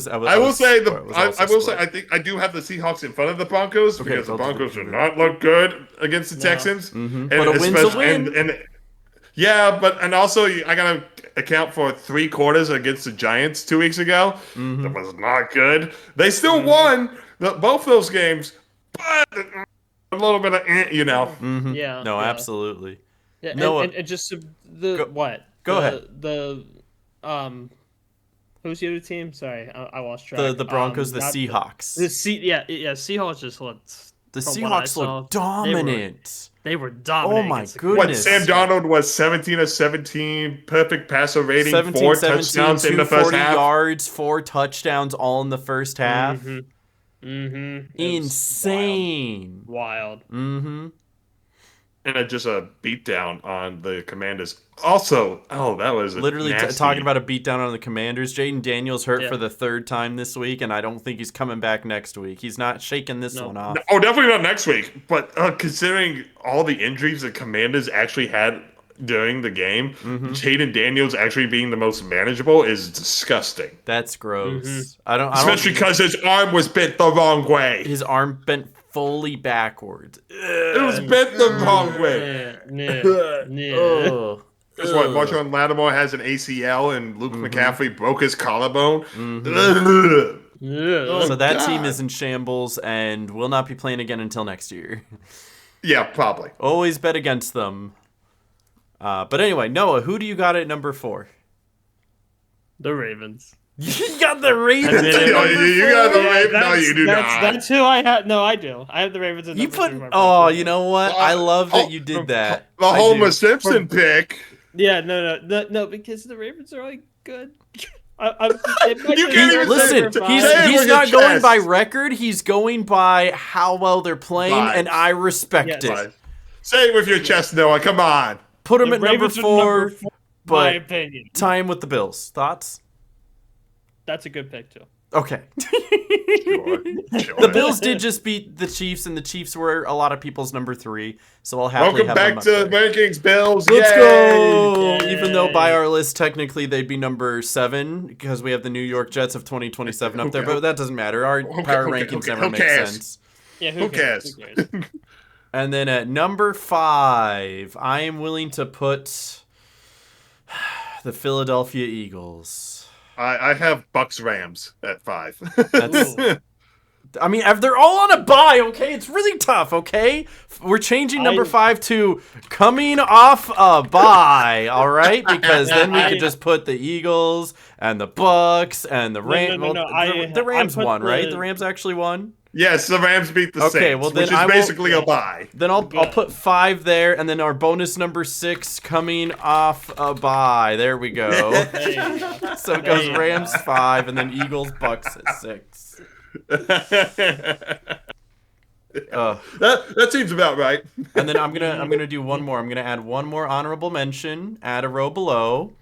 say I think I do have the Seahawks in front of the Broncos because the Broncos do not look good against the Texans. Mm-hmm. But a win's a win. And also I gotta account for 3 quarters against the Giants 2 weeks ago. Mm-hmm. That was not good. They still won both those games, but a little bit of Mm-hmm. Yeah. No, absolutely. Yeah, Noah, and just what? Go ahead. Who's the other team? Sorry, I lost track. The Broncos, the Seahawks. Seahawks just looked. The Seahawks looked dominant. They were dominant. Oh my against the goodness! Sam Darnold was 17 of 17, perfect passer rating, 17, 4 17, touchdowns in the first 240 half. yards, 4 touchdowns, all in the first half. Insane. Wild. Mm-hmm. And just a beatdown on the Commanders. Also, that was Literally nasty. talking about a beatdown on the Commanders. Jaden Daniels hurt Yeah. for the 3rd time this week, and I don't think he's coming back next week. He's not shaking this one off. Oh, definitely not next week. But considering all the injuries the Commanders actually had during the game, Jaden Daniels actually being the most manageable is disgusting. That's gross. Especially because his arm was bent the wrong way. His arm bent fully backwards. It was bent the wrong way. Ugh. That's why Marshawn Lattimore has an ACL and Luke McCaffrey broke his collarbone. So that team is in shambles and will not be playing again until next year. Yeah, probably. Always bet against them. But anyway, Noah, who do you got at number 4? The Ravens. You got the Ravens. You got the Ravens. No, you do not. That's who I have. No, I do. I have the Ravens. You put. Oh, you know what? I love that you did that. The Homer Simpson pick. Yeah, no, because the Ravens are like good. You can't even Listen, say he's with not your going chest. by record. He's going by how well they're playing, Vibes. and I respect Yes. it. Fine. Say it with your chest, Noah. Come on. Put him The at number Ravens are four, number 4, in my but opinion. tie him with the Bills. Thoughts? That's a good pick too. Okay. Sure. The Bills did just beat the Chiefs, and the Chiefs were a lot of people's number 3, so I'll happily Welcome have back to them up there. Rankings, Bills. Let's Yay! go! Yay. Even though by our list, technically they'd be number 7 because we have the New York Jets of 2027 up there, but that doesn't matter. Our power rankings never who make cares? sense. Yeah, Who cares? Who cares? And then at number 5, I am willing to put the Philadelphia Eagles. I have Bucks Rams at 5. That's, Ooh. I mean, they're all on a bye, okay? It's really tough, okay? We're changing number 5 to coming off a bye, all right? Because then we could just put the Eagles and the Bucks and the Rams. No. The Rams I put won, right? the- The Rams actually won. Yes, the Rams beat the Okay, Saints, well, then which I is will- basically a bye. Then I'll put 5 there, and then our bonus number 6 coming off a bye. There we go. There you go. So it There goes you Rams go. 5, and then Eagles Bucks at 6. That seems about right. And then I'm gonna do one more. I'm gonna add one more honorable mention. Add a row below.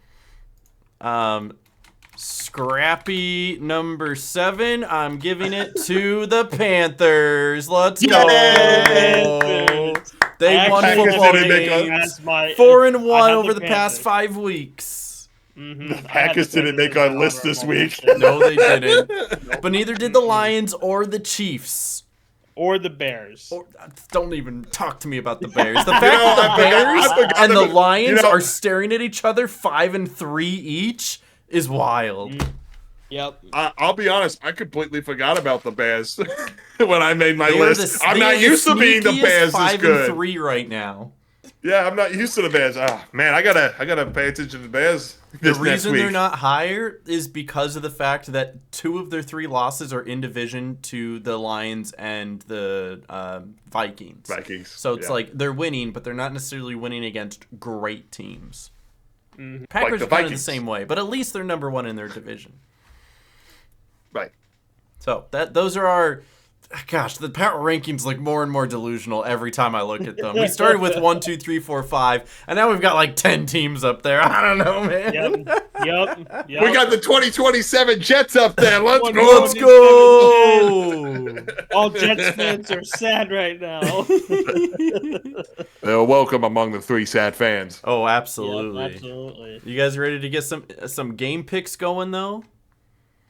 Scrappy number 7. I'm giving it to the Panthers. Let's go. Panthers. They I won actually football didn't make a- games. 4-1 4-1 over the past 5 weeks. The Packers didn't make our list this week. No, they didn't. But neither did the Lions or the Chiefs. Or the Bears. Don't even talk to me about the Bears. The fact know, that the Bears I forgot and the about- Lions you know- are staring at each other 5-3 each is wild. Yep. I'll be honest, I completely forgot about the Bears when I made my They are list. I'm not the used to being the sneakiest Bears this good. 5-3 right now. Yeah, I'm not used to the Bears. Oh man, I gotta pay attention to the Bears The this next reason week. they're not higher is because of the fact that 2 of their 3 losses are in division to the Lions and the Vikings. Vikings. So it's yeah. like they're winning, but they're not necessarily winning against great teams. Mm-hmm. Packers the are kind of the Vikings. same way, but at least they're number 1 in their division. right. So those are our. Gosh, the power rankings look more and more delusional every time I look at them. We started with 1, 2, 3, 4, 5, and now we've got like 10 teams up there. I don't know, man. Yep. We got the 2027 Jets up there. Let's go. Let's go. All Jets fans are sad right now. They're welcome among the 3 sad fans. Oh, absolutely. Yep, absolutely. You guys ready to get some game picks going though?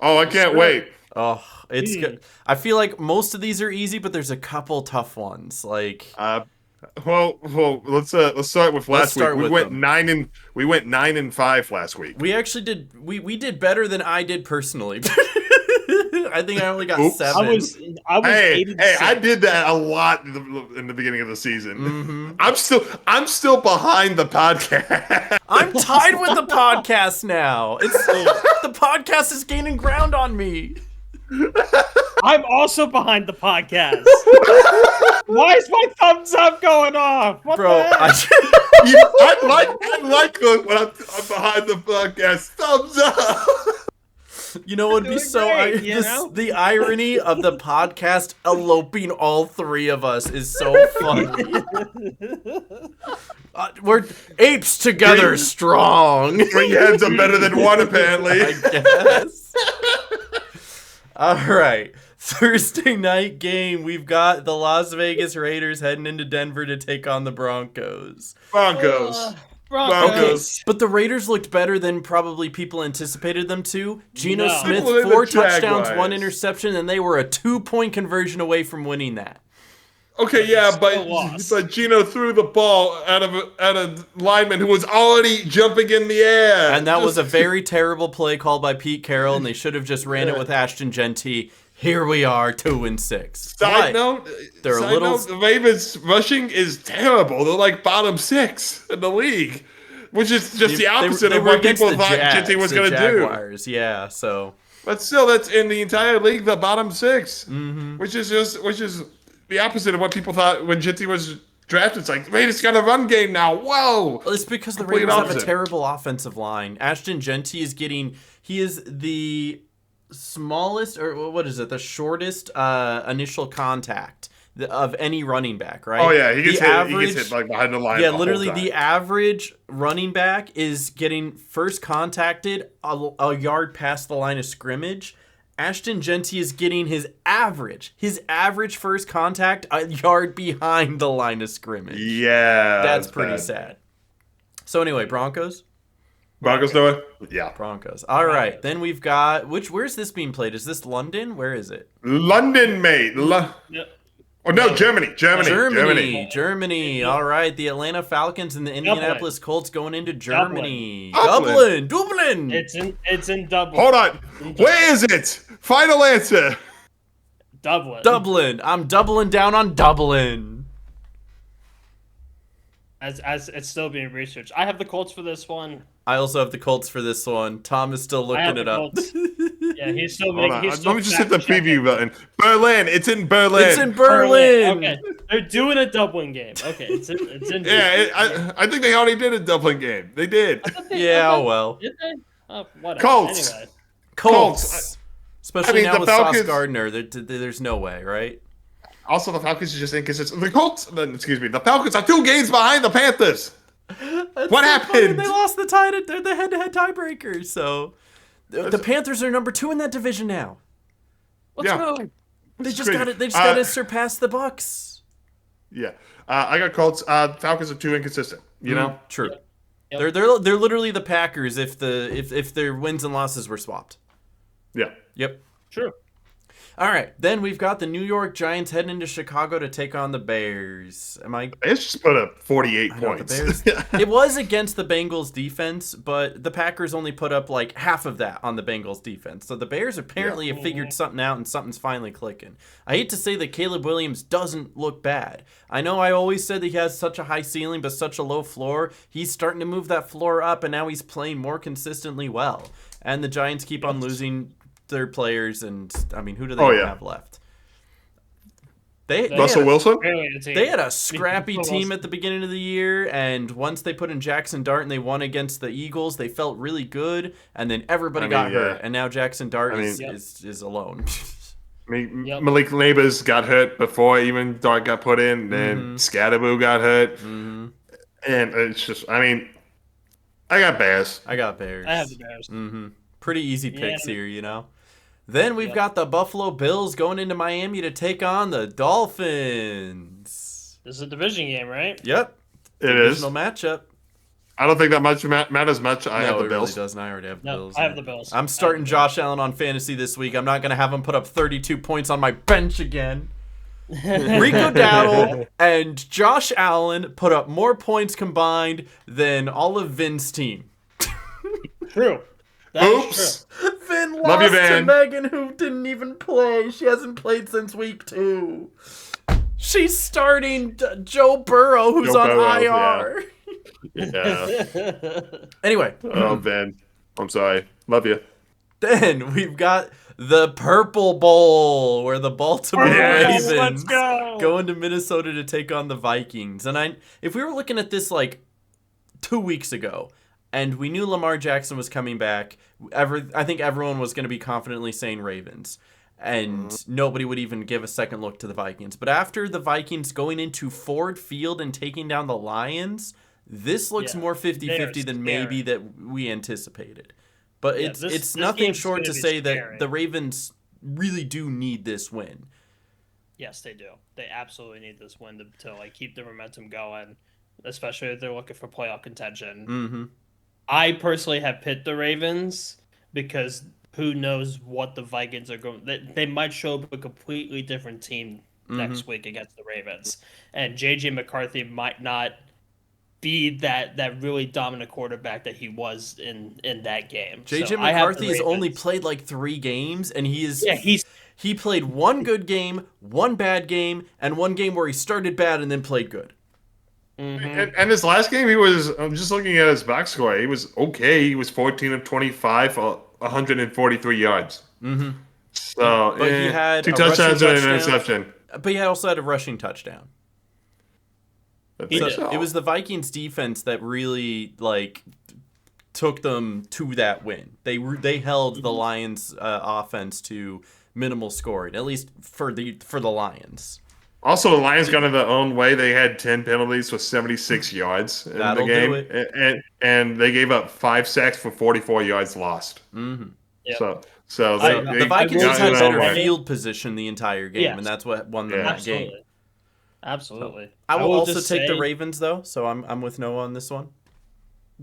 Oh, I can't wait. Oh, it's good. I feel like most of these are easy, but there's a couple tough ones. Like Well, let's start with last start week. with them. We went 9-5 last week. we actually did we did better than I did personally. I think I only got Oops. 7. I was Hey, 8-6. I did that a lot in the beginning of the season. Mm-hmm. I'm still behind the podcast. I'm tied with the podcast now. The podcast is gaining ground on me. I'm also behind the podcast. Why is my thumbs up going off? What Bro, the heck? I like when I'm behind the podcast. Thumbs up. You know what would be Doing so great, you know? the irony of the podcast eloping all 3 of us is so funny. We're apes together strong. 3 heads are better than 1, apparently. I guess. All right. Thursday night game. We've got the Las Vegas Raiders heading into Denver to take on the Broncos. Broncos. Broncos. But the Raiders looked better than probably people anticipated them to. Geno No. Smith, People in the 4 touchdowns, Jaguars. 1 interception, and they were a 2-point conversion away from winning that. Okay, yeah, Still lost. but Gino threw the ball at a lineman who was already jumping in the air. And that was a very terrible play called by Pete Carroll, and they should have just ran it with Ashton Genty. Here we are, 2-6. Side But note, they're a little- the Ravens rushing is terrible. They're like bottom 6 in the league, which is just the opposite they of were what against people the thought Jags, Jinty was the going to do. Jaguars, yeah, so. But still, that's in the entire league, the bottom 6, Mm-hmm. which is the opposite of what people thought when Jinty was draft, it's like Raiders got a run game now. Whoa! Well, it's because the Complete Ravens have a opposite. terrible offensive line. Ashton Genty he is the smallest, or what is it, the shortest initial contact of any running back, right? Oh yeah, he gets average, hit like behind the line. Yeah, the literally whole time. the average running back is getting first contacted a yard past the line of scrimmage. Ashton Genty is getting his average first contact a yard behind the line of scrimmage. Yeah, That's pretty bad. sad. So anyway, Broncos? Broncos do it? Yeah. Broncos. All right. Then we've got where's this being played? Is this London? Where is it? London, mate. Oh no, Germany. Germany. All right. The Atlanta Falcons and the Indianapolis Colts going into Germany. Dublin. It's in Dublin. Hold on. Where is it? Final answer. Dublin. I'm doubling down on Dublin. As it's still being researched. I have the Colts for this one. I also have the Colts for this one. Tom is still looking it up. Yeah, he's still Hold making. on. Let me just hit the preview button. Berlin. It's in Berlin. It's in Berlin. Okay, they're doing a Dublin game. Okay, it's in. Yeah, I think they already did a Dublin game. They did. Yeah, well. Did they? Oh, whatever. Colts. Anyway. Colts. Especially I mean, now the with Falcons- Sauce Gardner, there's no way, right? Also, the Falcons are just inconsistent. The Colts, the Falcons are 2 games behind the Panthers. That's What so happened? funny. They lost the tie. They're the head-to-head tiebreaker. So the Panthers are number 2 in that division now. Let's Yeah. go. They just great. got it. They just got to surpass the Bucks. Yeah, I got Colts. Falcons are too inconsistent. You know. True. Yep. They're literally the Packers if their wins and losses were swapped. Yeah. Yep. True. All right. Then we've got the New York Giants heading into Chicago to take on the Bears. It's just put up 48 I know, points. the Bears, it was against the Bengals defense, but the Packers only put up like half of that on the Bengals defense. So the Bears apparently have figured something out and something's finally clicking. I hate to say that Caleb Williams doesn't look bad. I know I always said that he has such a high ceiling but such a low floor. He's starting to move that floor up and now he's playing more consistently well. And the Giants keep on losing their players, and I mean, who do they have left? Russell Wilson? They had a scrappy team at the beginning of the year, and once they put in Jackson Dart and they won against the Eagles, they felt really good, and then everybody got hurt, and now Jackson Dart is alone. Malik Neighbors got hurt before even Dart got put in, then Scatterboo got hurt. And it's just, I mean, I got Bears. I got Bears. I have the Bears. Pretty easy picks here, you know. Then we've got the Buffalo Bills going into Miami to take on the Dolphins. This is a division game, right? Yep. It is. Divisional matchup. I don't think that much matters much. I have the it Bills. really doesn't. I already have the Bills. I have the Bills. I'm starting Josh Allen on fantasy this week. I'm not going to have him put up 32 points on my bench again. Rico Dowdle and Josh Allen put up more points combined than all of Vin's team. True. Oops. Vin Love you, lost to Van. Megan, who didn't even play. She hasn't played since week 2. She's starting Joe Burrow, who's Joe on Burrow, IR. Yeah. Anyway. Oh, Ben. I'm sorry. Love you. Then we've got the Purple Bowl, where the Baltimore Yes. Ravens Let's go. go into Minnesota to take on the Vikings. And if we were looking at this like 2 weeks ago, and we knew Lamar Jackson was coming back, I think everyone was going to be confidently saying Ravens. And nobody would even give a second look to the Vikings. But after the Vikings going into Ford Field and taking down the Lions, this looks more 50-50 than maybe that we anticipated. But it's nothing short to say that the Ravens really do need this win. Yes, they do. They absolutely need this win to like keep the momentum going, especially if they're looking for playoff contention. Mm-hmm. I personally have picked the Ravens because who knows what the Vikings are going. They might show up a completely different team next week against the Ravens, and JJ McCarthy might not be that really dominant quarterback that he was in that game. JJ McCarthy has only played like 3 games, and he played 1 good game, 1 bad game, and 1 game where he started bad and then played good. And his last game, I'm just looking at his box score. He was okay. He was 14 of 25 for 143 yards. So, But he had 2 a touchdowns rushing and an touchdown. interception. But he also had a rushing touchdown. I think So it was the Vikings defense that really took them to that win. They held the Lions offense to minimal scoring, at least for the Lions. Also, the Lions got in their own way. They had 10 penalties for 76 yards in That'll the game, do it. and they gave up 5 sacks for 44 yards lost. Mm-hmm. Yep. So The Vikings got just in had their own better way. field position the entire game, Yes. and that's what won them that game. Absolutely. I will also just take the say- Ravens though, so I'm with Noah on this one.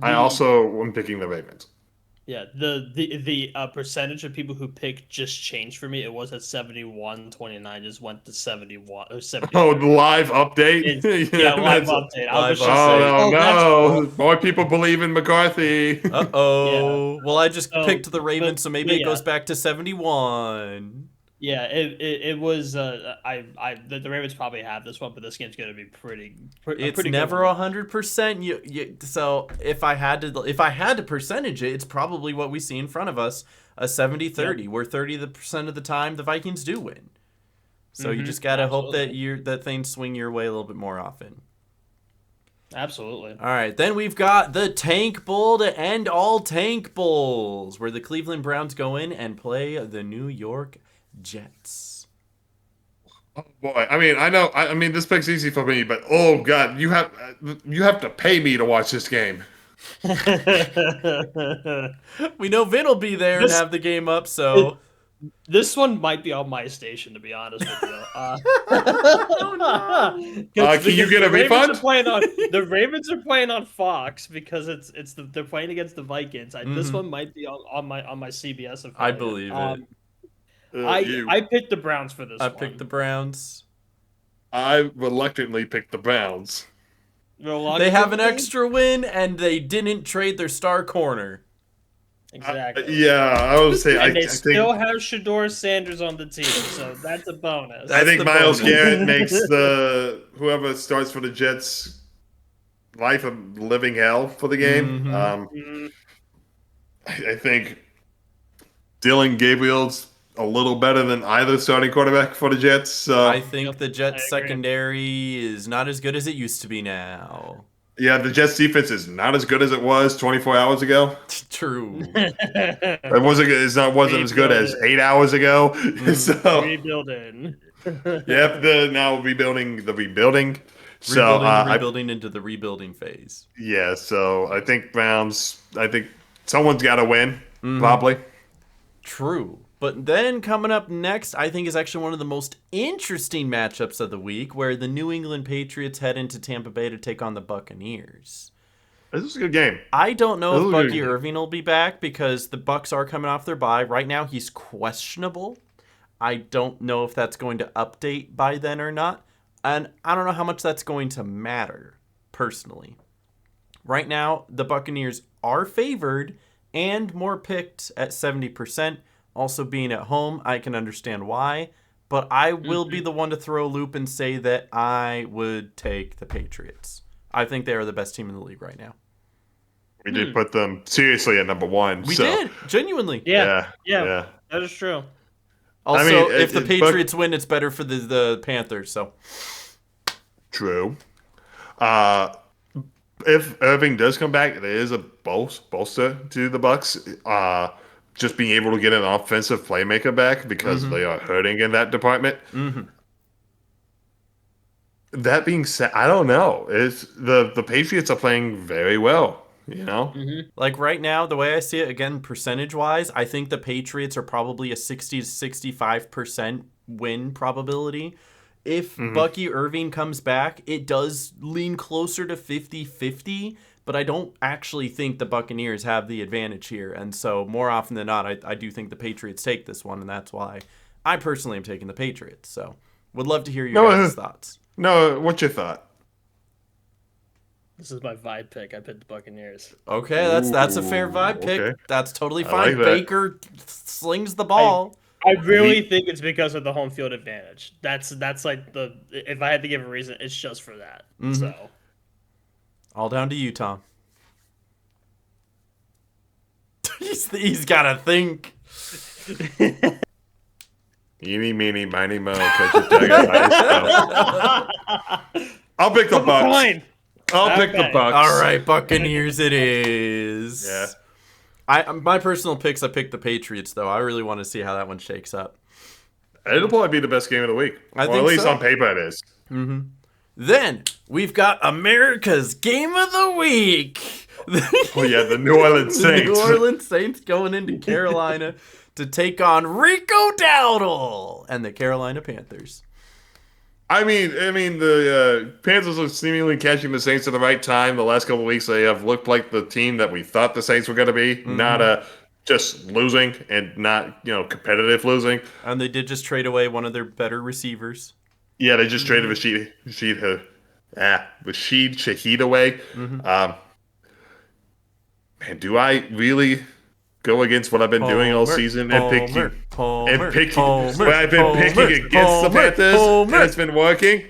I also am picking the Ravens. Yeah, the percentage of people who picked just changed for me. It was at 71-29, just went to 71 or 70. Oh, the live update? Yeah, live that's- update. I Live was just update. saying, Oh, that's no. More people believe in McCarthy. Uh-oh. Well, I just So, picked the Ravens, so maybe it yeah. goes back to 71. Yeah, it was. The Ravens probably have this one, but this game's gonna be pretty. It's pretty never good one. 100%. So if I had to percentage it, it's probably what we see in front of us, a 70-30, where 30% of the time the Vikings do win. So you just gotta hope that that things swing your way a little bit more often. Absolutely. All right, then we've got the Tank Bowl to end all Tank Bowls, where the Cleveland Browns go in and play the New York Jets. Oh, boy. I mean, I know. I mean, this pick's easy for me, but oh god, you have to pay me to watch this game. We know Vin will be there and This- have the game up, so This one might be on my station, to be honest with you. Can you get a refund? The Ravens are playing on Fox because they're playing against the Vikings. This one might be on my CBS affiliate. I believe it. I picked the Browns for this I one. picked the Browns. I reluctantly picked the Browns. They have an extra win, and they didn't trade their star corner. Exactly. Yeah, I would say And they I still think have Shador Sanders on the team, so that's a bonus. I think the Myles bonus. Garrett makes the whoever starts for the Jets life a living hell for the game. Mhm. I think Dylan Gabriel's a little better than either starting quarterback for the Jets. So I think the I Jets agree. secondary is not as good as it used to be now. yeah, the Jets defense is not as good as it was 24 hours ago. True. It wasn't as good as 8 hours ago. So Rebuilding. yep, now rebuilding the rebuilding. So rebuilding into the rebuilding phase. yeah, so I think Browns. I think someone's got to win probably. True. But then coming up next, I think is actually one of the most interesting matchups of the week, where the New England Patriots head into Tampa Bay to take on the Buccaneers. This is a good game. I don't know if Ooh. Bucky Irving will be back because the Bucs are coming off their bye. Right now, he's questionable. I don't know if that's going to update by then or not. And I don't know how much that's going to matter, personally. Right now, the Buccaneers are favored and more picked at 70%. Also, being at home, I can understand why. But I will be the one to throw a loop and say that I would take the Patriots. I think they are the best team in the league right now. We did put them seriously at number one. We so, did, genuinely. Yeah, yeah. that is true. Also, I mean, if the Patriots win, it's better for the Panthers. So True. If Irving does come back, there is a bolster to the Bucs. Just being able to get an offensive playmaker back because they are hurting in that department. That being said, I don't know. It's the Patriots are playing very well. You know, like right now, the way I see it, again, percentage-wise, I think the Patriots are probably a 60 to 65% win probability. If Bucky Irving comes back, it does lean closer to 50-50, but I don't actually think the Buccaneers have the advantage here. And so more often than not, I do think the Patriots take this one, and that's why I personally am taking the Patriots. So would love to hear your guys' thoughts. no. What's your thought? This is my vibe pick. I picked the Buccaneers. Okay, that's a fair vibe pick. okay. That's totally I fine. like that. Baker slings the ball. I really think it's because of the home field advantage. That's like if I had to give a reason, it's just for that. So All down to you, Tom. he's got to think. Eeny, meeny, miny, mo, catch a tiger. I'll pick the Flip a Bucks. coin. I'll pick the Okay. Bucks. All right, Buccaneers it is. Yeah. My personal picks, I picked the Patriots, though. I really want to see how that one shakes up. It'll probably be the best game of the week. I or think at least so. on paper it is. Then we've got America's Game of the Week. Oh, yeah, the New Orleans The Saints. New Orleans Saints going into Carolina to take on Rico Dowdle and the Carolina Panthers. I mean, the Panthers are seemingly catching the Saints at the right time. The last couple of weeks, they have looked like the team that we thought the Saints were going to be, not just losing and not competitive losing. And they did just trade away one of their better receivers. Yeah, they just traded Rashid Shaheed away. Man, do I really go against what I've been doing all season and picking what I've been picking against the Panthers, and it's been working?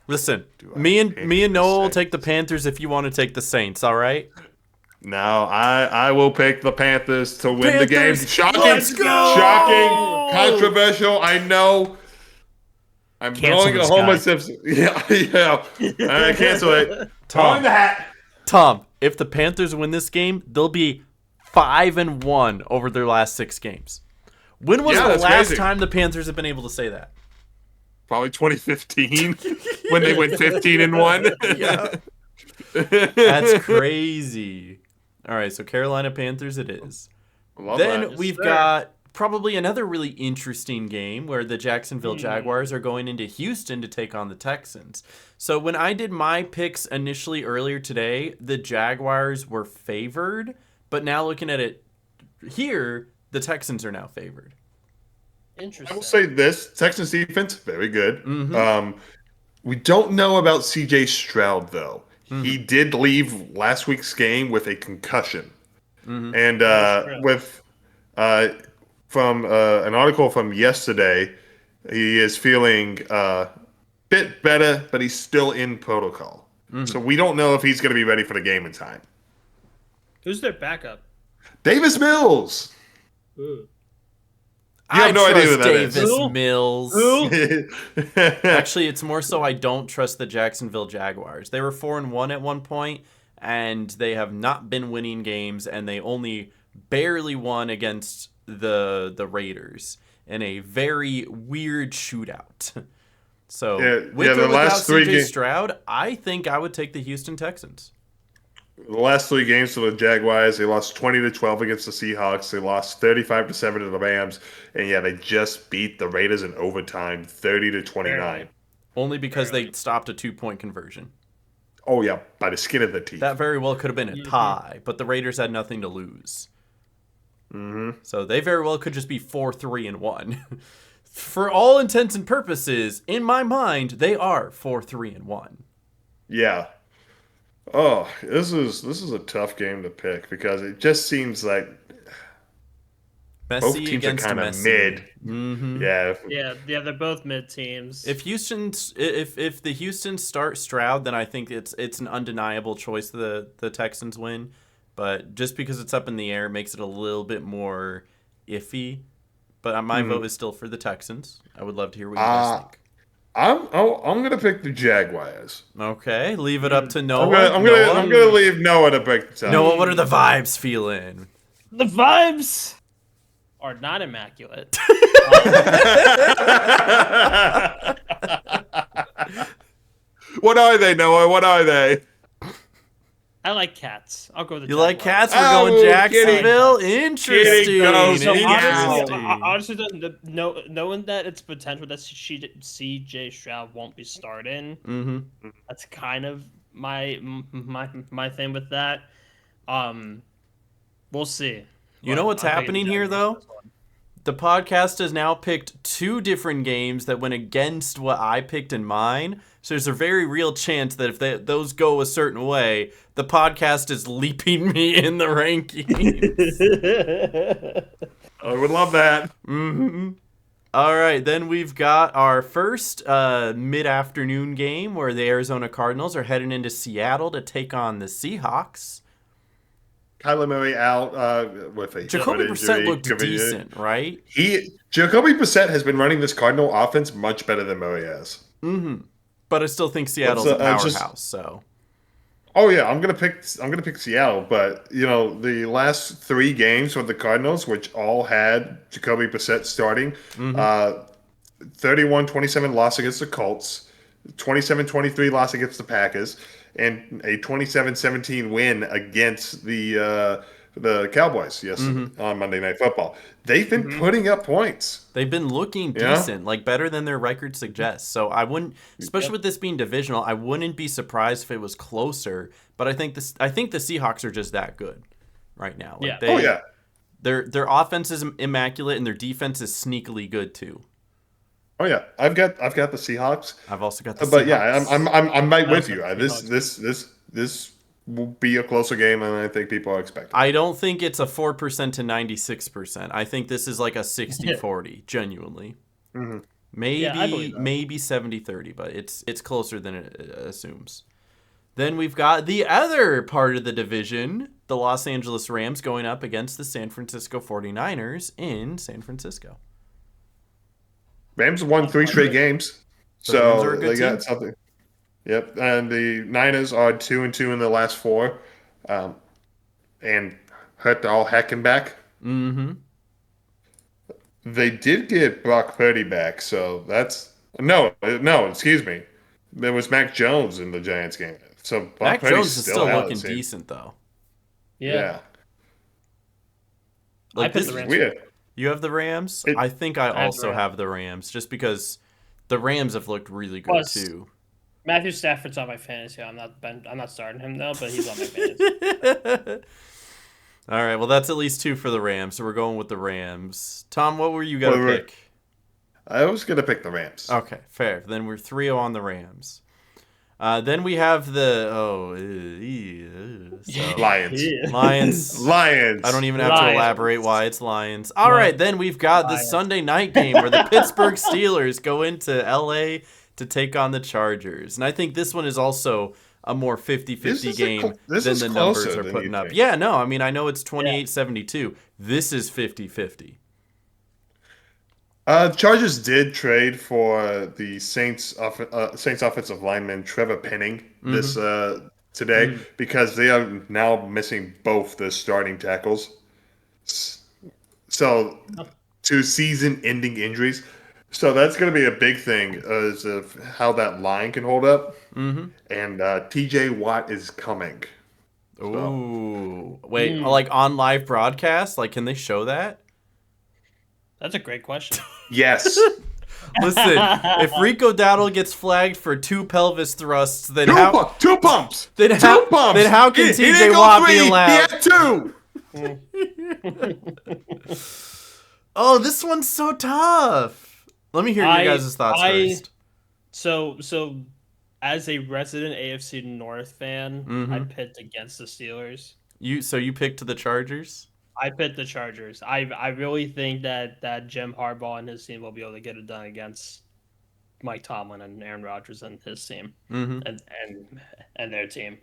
Listen, me and Noah will take the Panthers if you want to take the Saints, all right? No, I will pick the Panthers to win the game. Panthers, Shocking, let's go! shocking, controversial. I know. I'm Cancel going this to Homer guy. Simpson. Yeah. All right, cancel it. Tom. On the hat. Tom, if the Panthers win this game, they'll be 5-1 over their last 6 games. When was the that's last crazy. time the Panthers have been able to say that? Probably 2015 when they went 15-1. Yeah. That's crazy. All right, so Carolina Panthers it is. Love Then that. we've sir. got probably another really interesting game where the Jacksonville Jaguars are going into Houston to take on the Texans. So when I did my picks initially earlier today, the Jaguars were favored, but now looking at it here, the Texans are now favored. Interesting. I will say this: Texans defense very good. We don't know about C.J. Stroud though. He did leave last week's game with a concussion, and from an article from yesterday, he is feeling a bit better, but he's still in protocol. So we don't know if he's going to be ready for the game in time. Who's their backup? Davis Mills. Ooh. You have no idea who that is. Davis Who? Mills. Who? Actually, it's more so I don't trust the Jacksonville Jaguars. They were 4-1 at one point, and they have not been winning games, and they only barely won against the Raiders in a very weird shootout. So with the or without last 3 CJ games. Stroud, I think I would take the Houston Texans. The last 3 games for the Jaguars, they lost 20-12 against the Seahawks. They lost 35-7 to the Rams, and they just beat the Raiders in overtime, 30-29. Only because they stopped a 2-point conversion. Oh yeah, by the skin of the teeth. That very well could have been a tie, but the Raiders had nothing to lose. So they very well could just be 4-3-1. For all intents and purposes, in my mind, they are 4-3-1. Yeah. Oh, this is a tough game to pick because it just seems like both Messi teams are against kind of Messi. mid. Yeah. Yeah, they're both mid teams. If the Houston start Stroud, then I think it's an undeniable choice the Texans win. But just because it's up in the air makes it a little bit more iffy. But my vote is still for the Texans. I would love to hear what you guys think. I'm gonna pick the Jaguars. Okay, leave it up to Noah. I'm gonna leave Noah to pick the Noah, what are the vibes feeling? the vibes are not immaculate. What are they, Noah? What are they? I like cats. I'll go with the You like Jaguars. cats? We're going Oh, Jacksonville? Interesting. goes So Interesting. honestly, knowing that it's potential that CJ Stroud won't be starting, that's kind of my thing with that. We'll see. You know what's I'm picking happening the here, Jaguars though? for this one. The podcast has now picked 2 different games that went against what I picked in mine. So there's a very real chance that if those go a certain way, the podcast is leaping me in the rankings. I would love that. All right, then we've got our first mid-afternoon game where the Arizona Cardinals are heading into Seattle to take on the Seahawks. Kyler Murray out with a Jacoby foot Brissett injury. looked decent, right? Jacoby Brissett has been running this Cardinal offense much better than Murray has. But I still think Seattle's a powerhouse. So. Oh yeah, I'm gonna pick Seattle, but the last 3 games with the Cardinals, which all had Jacoby Brissett starting, 31-27 loss against the Colts, 27-23 loss against the Packers, and a 27-17 win against the Cowboys on Monday Night Football. They've been putting up points. They've been looking decent, like better than their record suggests. So I wouldn't, especially with this being divisional, I wouldn't be surprised if it was closer. But I think the Seahawks are just that good right now. Like their offense is immaculate and their defense is sneakily good too. Oh yeah, I've got the Seahawks. I've also got the Seahawks. But yeah, I'm right with you. This will be a closer game than I think people are expecting. I don't think it's a 4% to 96%. I think this is like a 60-40, genuinely. Mm-hmm. Maybe 70-30, but it's closer than it assumes. Then we've got the other part of the division, the Los Angeles Rams going up against the San Francisco 49ers in San Francisco. Rams won 3 straight games, so they got something. Yep, and the Niners are 2-2 in the last 4, and hurt all hecking back. Mm-hmm. They did get Brock Purdy back, so that's no. Excuse me, there was Mac Jones in the Giants game. So Brock Mac Purdy's Jones is still looking decent, though. Yeah. Like, I picked this the is Rams. Weird. You have the Rams? I think I also have the Rams, just because the Rams have looked really good too. Matthew Stafford's on my fantasy. I'm not starting him though, but he's on my fantasy. All right, well that's at least 2 for the Rams, so we're going with the Rams. Tom, what were you gonna pick? I was gonna pick the Rams. Okay, fair. Then we're 3-0 on the Rams. Then we have the Lions. Lions. I don't even have to elaborate why it's Lions. All right, then we've got the Sunday night game where the Pittsburgh Steelers go into LA to take on the Chargers. And I think this one is also a more 50-50 game than the numbers are putting up. Yeah, no, I mean, I know it's 28-72. This is 50-50. Chargers did trade for the Saints offensive lineman Trevor Penning today because they are now missing both the starting tackles. So 2 season-ending injuries. So that's going to be a big thing as of how that line can hold up. Mm-hmm. And T.J. Watt is coming. Ooh. Wait, like on live broadcast? Like, can they show that? That's a great question. Yes. Listen, if Rico Dowdle gets flagged for 2 pelvis thrusts, then 2 pumps. Then how can T.J. Watt be allowed? He had 2. Oh, this one's so tough. Let me hear your guys' thoughts first. So, as a resident AFC North fan, I picked against the Steelers. You picked the Chargers? I picked the Chargers. I really think that Jim Harbaugh and his team will be able to get it done against Mike Tomlin and Aaron Rodgers and his team and their team.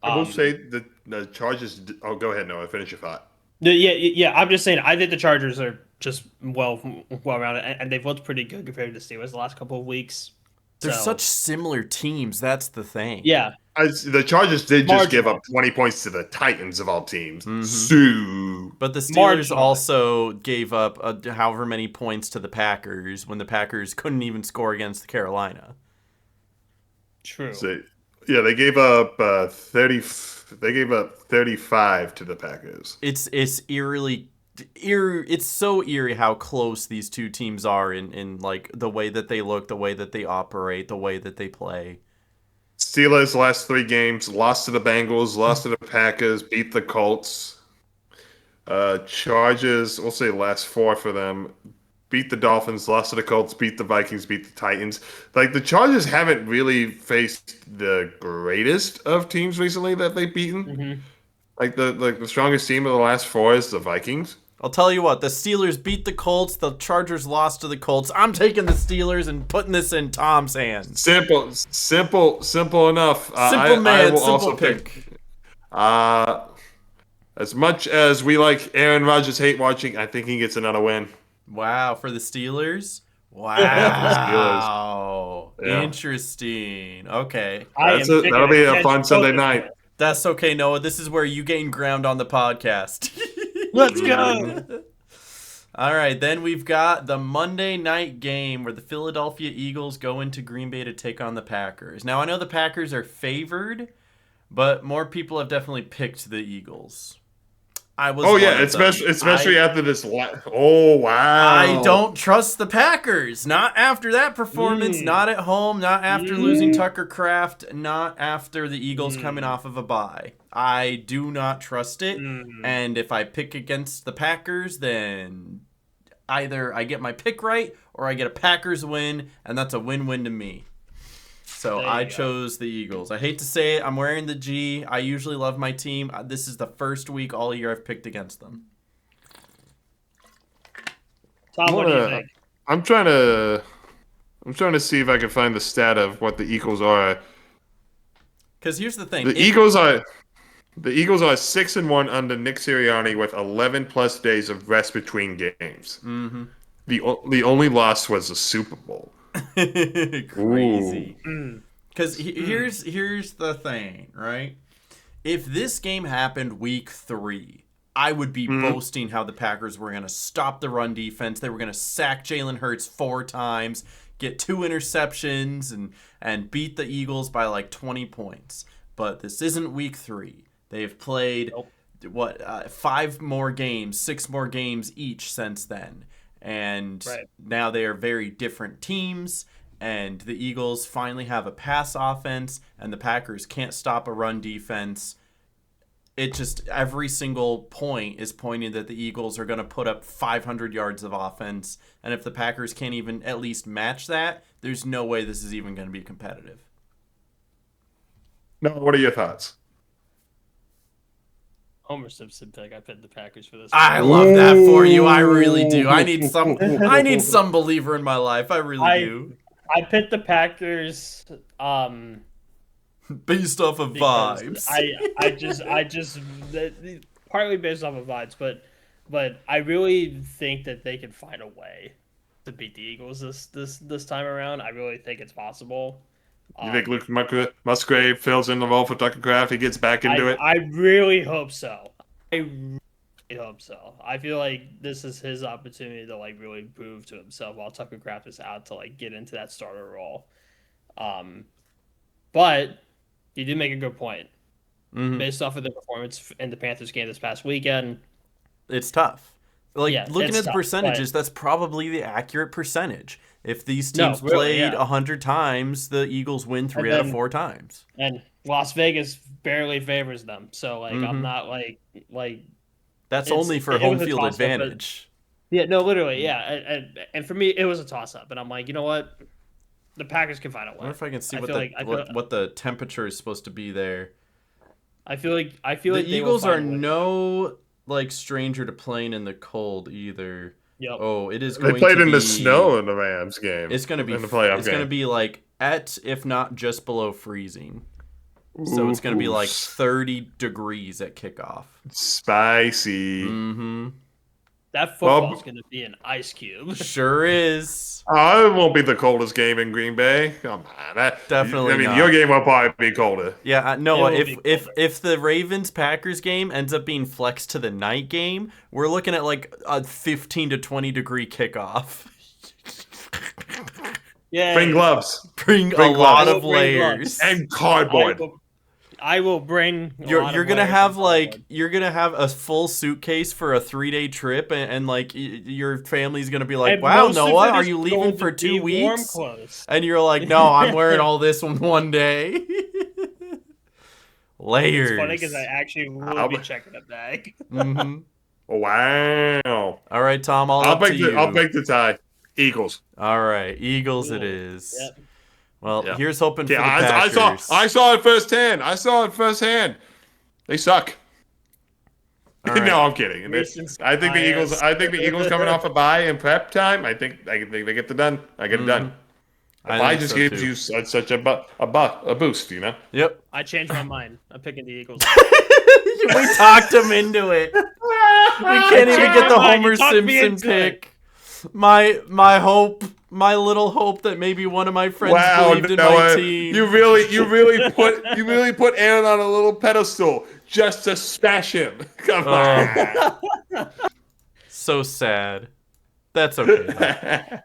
I will say that the Chargers. Oh, go ahead, Noah. Finish your thought. Yeah. I'm just saying. I think the Chargers are just well rounded, and they've looked pretty good compared to the Steelers the last couple of weeks. They're such similar teams. That's the thing. Yeah. The Chargers did just give up 20 points to the Titans of all teams. But the Steelers also gave up however many points to the Packers when the Packers couldn't even score against Carolina. True. So, yeah, they gave up 30. They gave up 35 to the Packers. It's eerily. It's so eerie how close these two teams are in like the way that they look, the way that they operate, the way that they play. Steelers last 3 games, lost to the Bengals, lost to the Packers, beat the Colts. Chargers, we'll say last 4 for them, beat the Dolphins, lost to the Colts, beat the Vikings, beat the Titans. Like, the Chargers haven't really faced the greatest of teams recently that they've beaten. Like the strongest team of the last 4 is the Vikings. I'll tell you what, the Steelers beat the Colts, the Chargers lost to the Colts. I'm taking the Steelers and putting this in Tom's hands. Simple enough. Simple man, I will simple also pick. As much as we like Aaron Rodgers hate watching, I think he gets another win. Wow, for the Steelers? Wow. Yeah. Interesting. Okay. That'll be a fun Sunday night. That's okay, Noah. This is where you gain ground on the podcast. Let's go. All right, then we've got the Monday night game where the Philadelphia Eagles go into Green Bay to take on the Packers. Now, I know the Packers are favored, but more people have definitely picked the Eagles. Especially after this. Oh, wow. I don't trust the Packers. Not after that performance. Not at home. Not after losing Tucker Kraft. Not after the Eagles coming off of a bye. I do not trust it. And if I pick against the Packers, then either I get my pick right or I get a Packers win, and that's a win-win to me. So I chose the Eagles. I hate to say it. I'm wearing the G. I usually love my team. This is the first week all year I've picked against them. Tom, what do you think? I'm trying to see if I can find the stat of what the Eagles are. Because here's the thing. The Eagles are 6-1 under Nick Sirianni with 11 plus days of rest between games. Mm-hmm. The only loss was the Super Bowl. Crazy. Because here's the thing, right? If this game happened week 3, I would be boasting how the Packers were going to stop the run defense. They were going to sack Jalen Hurts 4 times, get 2 interceptions, and beat the Eagles by like 20 points. But this isn't week 3. They've played 5 more games, 6 more games each since then. And now they are very different teams, and the Eagles finally have a pass offense, and the Packers can't stop a run defense. It just, every single point is pointing that the Eagles are going to put up 500 yards of offense, and if the Packers can't even at least match that, there's no way this is even going to be competitive. No, what are your thoughts? Homer Simpson pick. I picked the Packers for this. I love that for you. I really do. I need some believer in my life. I really do. I picked the Packers based off of vibes. I just partly based off of vibes, but I really think that they can find a way to beat the Eagles this time around. I really think it's possible. You think Luke Musgrave fills in the role for Tucker Kraft? He gets back into it? I really hope so. I really hope so. I feel like this is his opportunity to like really prove to himself while Tucker Kraft is out to like get into that starter role. But you did make a good point. Based off of the performance in the Panthers game this past weekend. It's tough. Looking at the percentages, that's probably the accurate percentage. If these teams played 100 times, the Eagles win 3 out of 4 times. And Las Vegas barely favors them. So, I'm not like that's only for home field advantage. Literally, And for me, it was a toss-up. And I'm like, you know what? The Packers can find a way. I wonder if I can see what the temperature is supposed to be there. I feel like the Eagles are no stranger to playing in the cold either. Yep. Oh, it is going to be... They played in the snow in the Rams game. It's going to be in the playoff game. It's going to be if not just below freezing. So it's going to be 30 degrees at kickoff. Spicy. Mm-hmm. That football's going to be an ice cube. Sure is. Oh, it won't be the coldest game in Green Bay. Come on. Definitely not. Your game will probably be colder. Yeah, no, if the Ravens-Packers game ends up being flexed to the night game, we're looking at a 15 to 20 degree kickoff. Yeah. Bring gloves. Bring a lot of layers. And cardboard. I will bring. You're gonna have a full suitcase for a 3-day trip, and your family's gonna be like, and "Wow, Noah, are you leaving for 2 weeks?" And you're like, "No, I'm wearing all this one day." Layers. It's funny because I actually will be checking a bag. Mm-hmm. Wow. All right, Tom. I'll make the tie. Eagles. All right, Eagles. It is. Yep. Well, here's hoping for the Packers. I saw it firsthand. They suck. Right. No, I'm kidding. I think the Eagles coming off a bye in prep time. I think they get it done. I get it done. A bye just gives you such a boost, you know. Yep. I changed my mind. I'm picking the Eagles. We talked him into it. We can't even get the Homer Simpson pick. My hope my little hope that maybe one of my friends Wow, believed in Noah, my team. you really put Aaron on a little pedestal just to smash him. Come on. So sad. That's okay, though.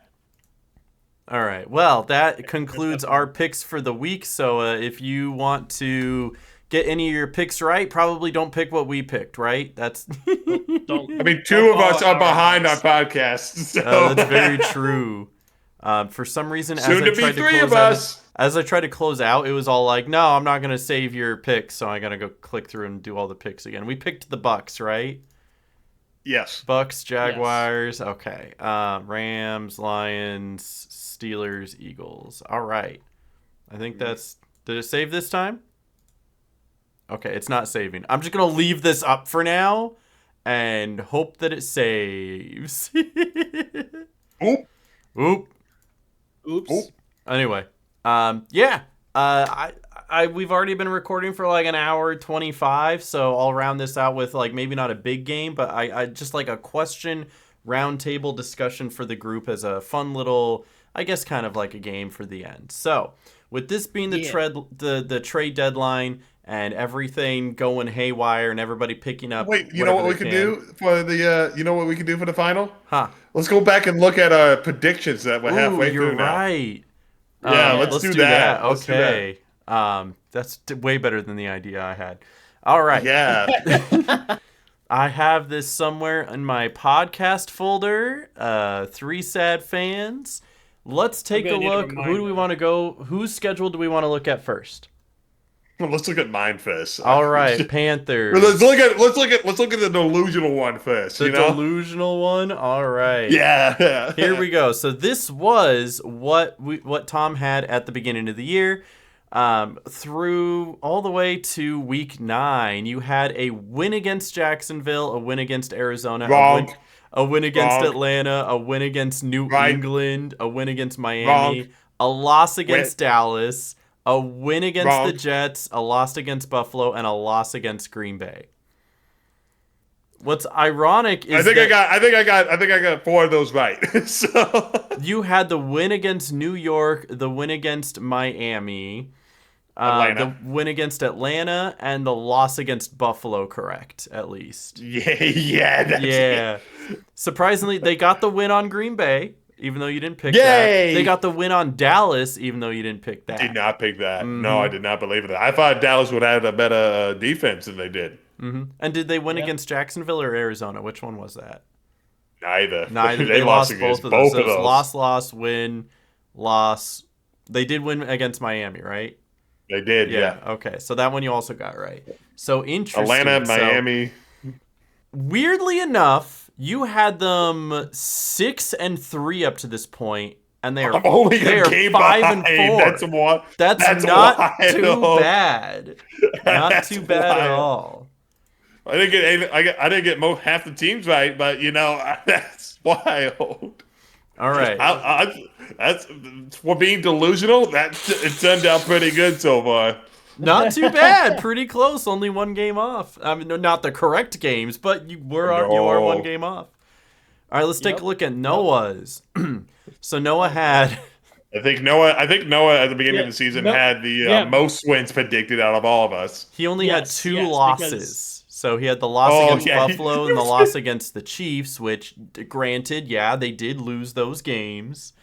All right. Well, that concludes our picks for the week. So if you want to get any of your picks right, probably don't pick what we picked, right? That's. I mean, two of us are behind our podcast. So. That's very true. For some reason, Soon to be three of us. As I tried to close out, it was all like, no, I'm not going to save your picks, so I got to go click through and do all the picks again. We picked the Bucks, right? Yes. Bucks, Jaguars. Yes. Okay. Rams, Lions, Steelers, Eagles. All right. I think that's... Did it save this time? Okay, it's not saving. I'm just going to leave this up for now and hope that it saves. Oop. Oop. Oops. Oop. Anyway. Yeah. We've already been recording for like an hour 25, so I'll round this out with like maybe not a big game, but I just like a question roundtable discussion for the group as a fun little, I guess, kind of like a game for the end. So with this being the trade deadline and everything going haywire and everybody picking up. Wait, you know what we could do for the? You know what we could do for the final? Huh? Let's go back and look at our predictions that we're halfway through now. You're right. Yeah, let's do that. Okay. That's way better than the idea I had. All right. Yeah. I have this somewhere in my podcast folder. ThreeSadFans. Let's take a look. Who do we want to go? Whose schedule do we want to look at first? Well, let's look at mine first. All right, Panthers. Let's look at the delusional one first. The delusional one. All right. Yeah. Here we go. So this was what Tom had at the beginning of the year. Through all the way to week 9, you had a win against Jacksonville, a win against Arizona, a win against Atlanta, a win against New England, a win against Miami, a loss against Dallas, a win against the Jets, a loss against Buffalo, and a loss against Green Bay. What's ironic is I think I got 4 of those right. So you had the win against New York, the win against Miami, the win against Atlanta, and the loss against Buffalo, correct, at least. Yeah. Surprisingly, they got the win on Green Bay, even though you didn't pick that. They got the win on Dallas, even though you didn't pick that. Did not pick that. Mm-hmm. No, I did not believe that. I thought Dallas would have a better defense than they did. Mm-hmm. And did they win against Jacksonville or Arizona? Which one was that? Neither. They lost both of those. So it was loss, win, loss. They did win against Miami, right? They did, yeah. Okay, so that one you also got right. So interesting. Atlanta, Miami. Weirdly enough, you had them 6-3 up to this point, and they are only a game 5-4. That's not too bad. Not too bad at all. I didn't get half the teams right, but that's wild. All right. That's for being delusional. It turned out pretty good so far. Not too bad. Pretty close. Only one game off. I mean, not the correct games, but you are one game off. All right, let's take a look at Noah's. So Noah had. I think Noah at the beginning of the season had the most wins predicted out of all of us. He only had 2 losses. So he had the loss against Buffalo and the loss against the Chiefs, which, granted, they did lose those games.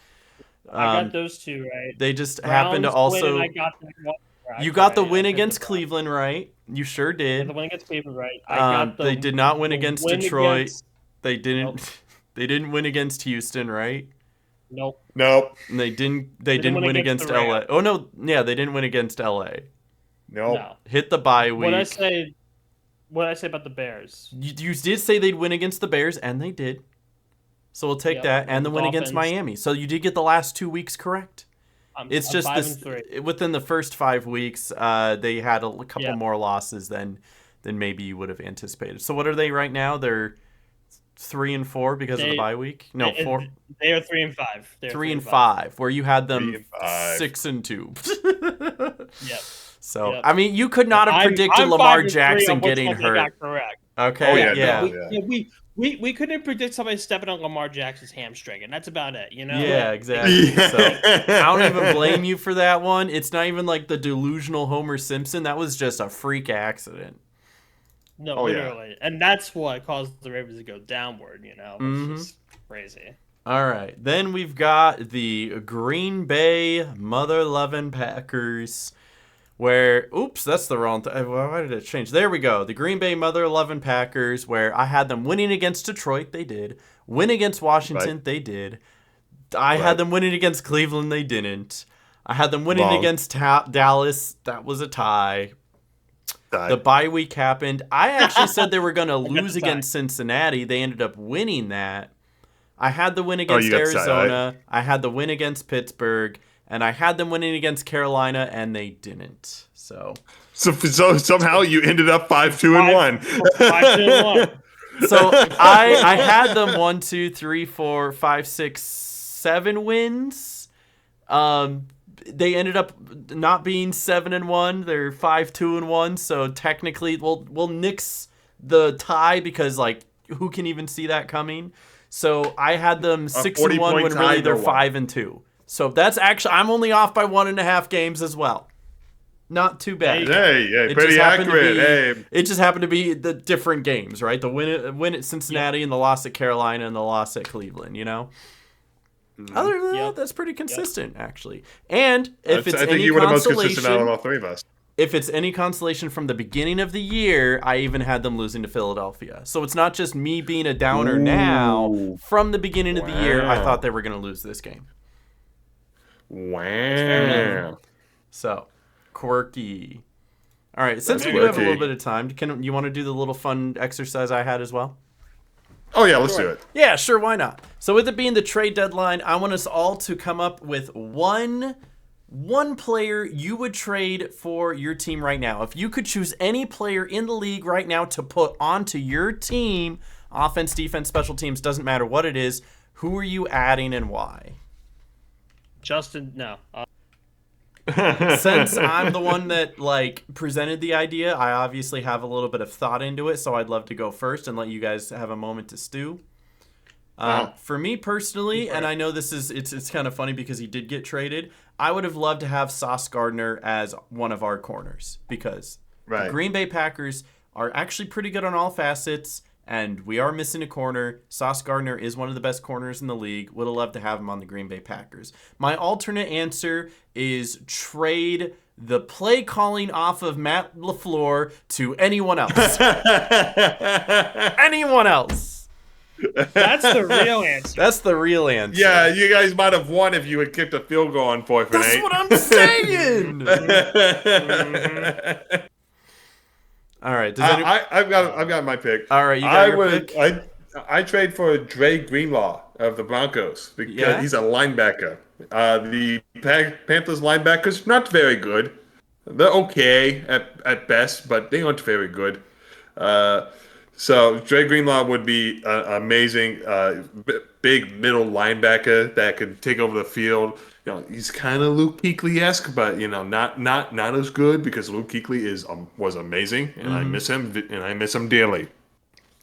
I got those 2 right. They just happened to also. You got the win against Cleveland, right? You sure did. The win against Cleveland, right? They did not win against Detroit. They didn't. Nope. They didn't win against Houston, right? Nope. And they didn't win against LA. Oh no, they didn't win against LA. Nope. No. Hit the bye week. What did I say about the Bears? You did say they'd win against the Bears, and they did. So we'll take that, and the win against Miami. So you did get the last 2 weeks correct. It's just within the first 5 weeks, they had a couple more losses than maybe you would have anticipated. So what are they right now? They're 3-4 because of the bye week. No, 4. They are 3-5. 3-5, where you had them 6-2. Yep. So I mean, you could not have predicted Lamar Jackson getting hurt. Correct. Okay. We we couldn't predict somebody stepping on Lamar Jackson's hamstring, and that's about it, you know? Yeah, exactly. So I don't even blame you for that one. It's not even like the delusional Homer Simpson. That was just a freak accident. No, literally. And that's what caused the Ravens to go downward, you know? It's just crazy. All right. Then we've got the Green Bay mother-loving Packers, where, oops, that's the wrong thing. Why did it change? There we go. The Green Bay mother-loving Packers, where I had them winning against Detroit. They did. Win against Washington. Right. They did. I had them winning against Cleveland. They didn't. I had them winning Wrong. against Dallas. That was a tie. Die. The bye week happened. I actually said they were going to lose against Cincinnati. They ended up winning that. I had the win against Arizona. I had the win against Pittsburgh. And I had them winning against Carolina, and they didn't. So somehow you ended up 5-2-1. 5-2-1. So I had them 1, 2, 3, 4, 5, 6, 7 wins. They ended up not being 7-1. They're 5-2-1. So technically, we'll nix the tie because like who can even see that coming? So I had them 6-1 when really they're 5-2. So that's actually I'm only off by 1.5 games as well. Not too bad. Hey, pretty accurate. It just happened to be the different games, right? The win at Cincinnati and the loss at Carolina and the loss at Cleveland, you know? Other than that, that's pretty consistent, actually. And if it's I think any you were the most consistent consolation, out of all three of us. if it's any consolation from the beginning of the year, I even had them losing to Philadelphia. So it's not just me being a downer now. From the beginning of the year, I thought they were going to lose this game. Wow. So, quirky. All right, since we do have a little bit of time, you want to do the little fun exercise I had as well? Oh, yeah, let's do it. Yeah, sure, why not? So with it being the trade deadline, I want us all to come up with one player you would trade for your team right now. If you could choose any player in the league right now to put onto your team, offense, defense, special teams, doesn't matter what it is, who are you adding and why? Justin, no. Since I'm the one that presented the idea, I obviously have a little bit of thought into it, so I'd love to go first and let you guys have a moment to stew. For me personally, and I know it's kind of funny because he did get traded, I would have loved to have Sauce Gardner as one of our corners because the Green Bay Packers are actually pretty good on all facets, and we are missing a corner. Sauce Gardner is one of the best corners in the league. Would have loved to have him on the Green Bay Packers. My alternate answer is trade the play calling off of Matt LaFleur to anyone else. Anyone else. That's the real answer. That's the real answer. Yeah, you guys might have won if you had kicked a field goal on 4th and 8. That's what I'm saying. All right. I've got my pick. All right, you got your pick. I trade for Dre Greenlaw of the Broncos because he's a linebacker. The Panthers linebackers not very good. They're okay at best, but they aren't very good. So Dre Greenlaw would be amazing, big middle linebacker that could take over the field. You know, he's kind of Luke Kuechly-esque, but not as good because Luke Kuechly was amazing, and I miss him dearly.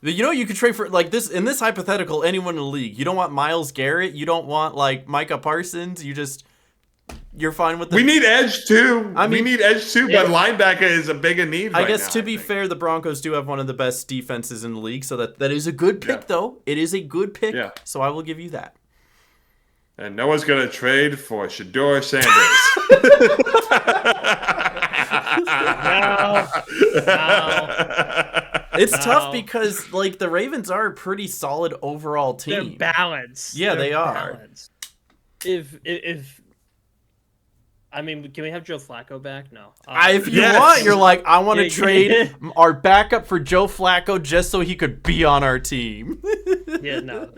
You could trade for this in this hypothetical anyone in the league. You don't want Myles Garrett. You don't want Micah Parsons. You're fine with We need edge too. I mean, we need edge too, but linebacker is a bigger need. I guess to be fair, the Broncos do have one of the best defenses in the league, so that is a good pick, though. It is a good pick, so I will give you that. And Noah's going to trade for Shedeur Sanders. No. It's tough because the Ravens are a pretty solid overall team. They're balanced. Yeah, they are. Balanced. If I mean, can we have Joe Flacco back? No. If you want, you're I want to trade our backup for Joe Flacco just so he could be on our team. Yeah, no.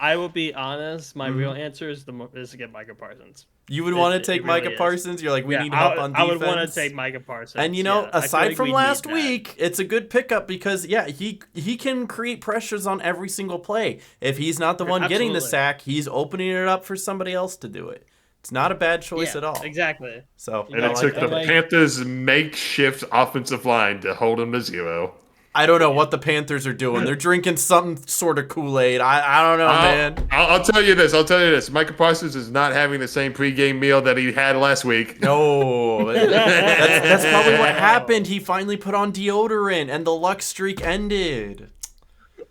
I will be honest. My real answer is to get Micah Parsons. You would want to take Micah Parsons? You're we need help on defense? I would want to take Micah Parsons. And, aside from last week, it's a good pickup because, he can create pressures on every single play. If he's not the one getting the sack, he's opening it up for somebody else to do it. It's not a bad choice at all. Exactly. So, and it took the Panthers' makeshift offensive line to hold him to 0. I don't know what the Panthers are doing. They're drinking some sort of Kool-Aid. I don't know, man. I'll tell you this. Micah Parsons is not having the same pregame meal that he had last week. No, that's probably what happened. He finally put on deodorant, and the luck streak ended.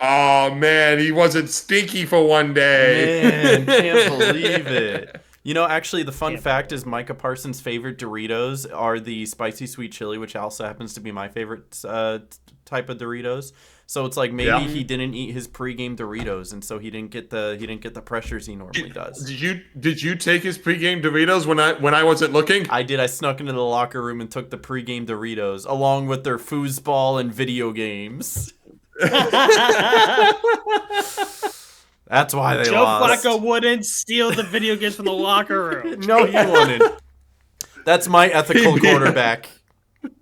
Oh, man, he wasn't stinky for one day. Man, can't believe it. You know, actually, the fun fact is Micah Parsons' favorite Doritos are the spicy sweet chili, which also happens to be my favorite type of Doritos. So it's like maybe he didn't eat his pregame Doritos, and so he didn't get the pressures he normally does. Did you take his pregame Doritos when I wasn't looking? I did. I snuck into the locker room and took the pregame Doritos along with their foosball and video games. That's why they lost. Joe Flacco wouldn't steal the video games from the locker room. No, he wouldn't. That's my ethical quarterback.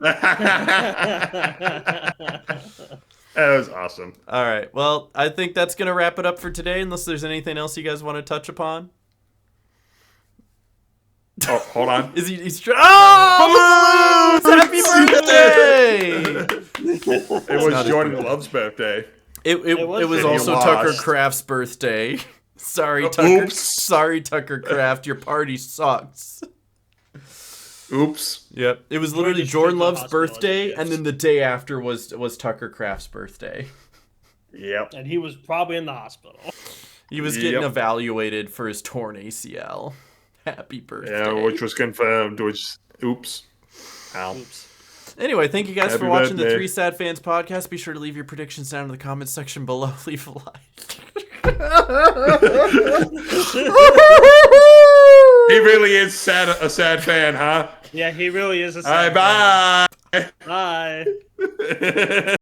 That was awesome. All right. Well, I think that's going to wrap it up for today, unless there's anything else you guys want to touch upon. Oh, hold on. He's oh, Happy birthday! It was Jordan Love's birthday. It was also Tucker Kraft's birthday. Sorry, Tucker. Oops. Sorry, Tucker Kraft. Your party sucks. Oops. Yep. It was literally Jordan Love's birthday, and then the day after was Tucker Kraft's birthday. Yep. And he was probably in the hospital. He was getting evaluated for his torn ACL. Happy birthday. Yeah, which was confirmed. Oops. Ow. Oops. Anyway, thank you guys Happy for watching birthday. the Three Sad Fans podcast. Be sure to leave your predictions down in the comments section below. Leave a like. He really is a sad fan, huh? Yeah, he really is a All right, bye. Bye.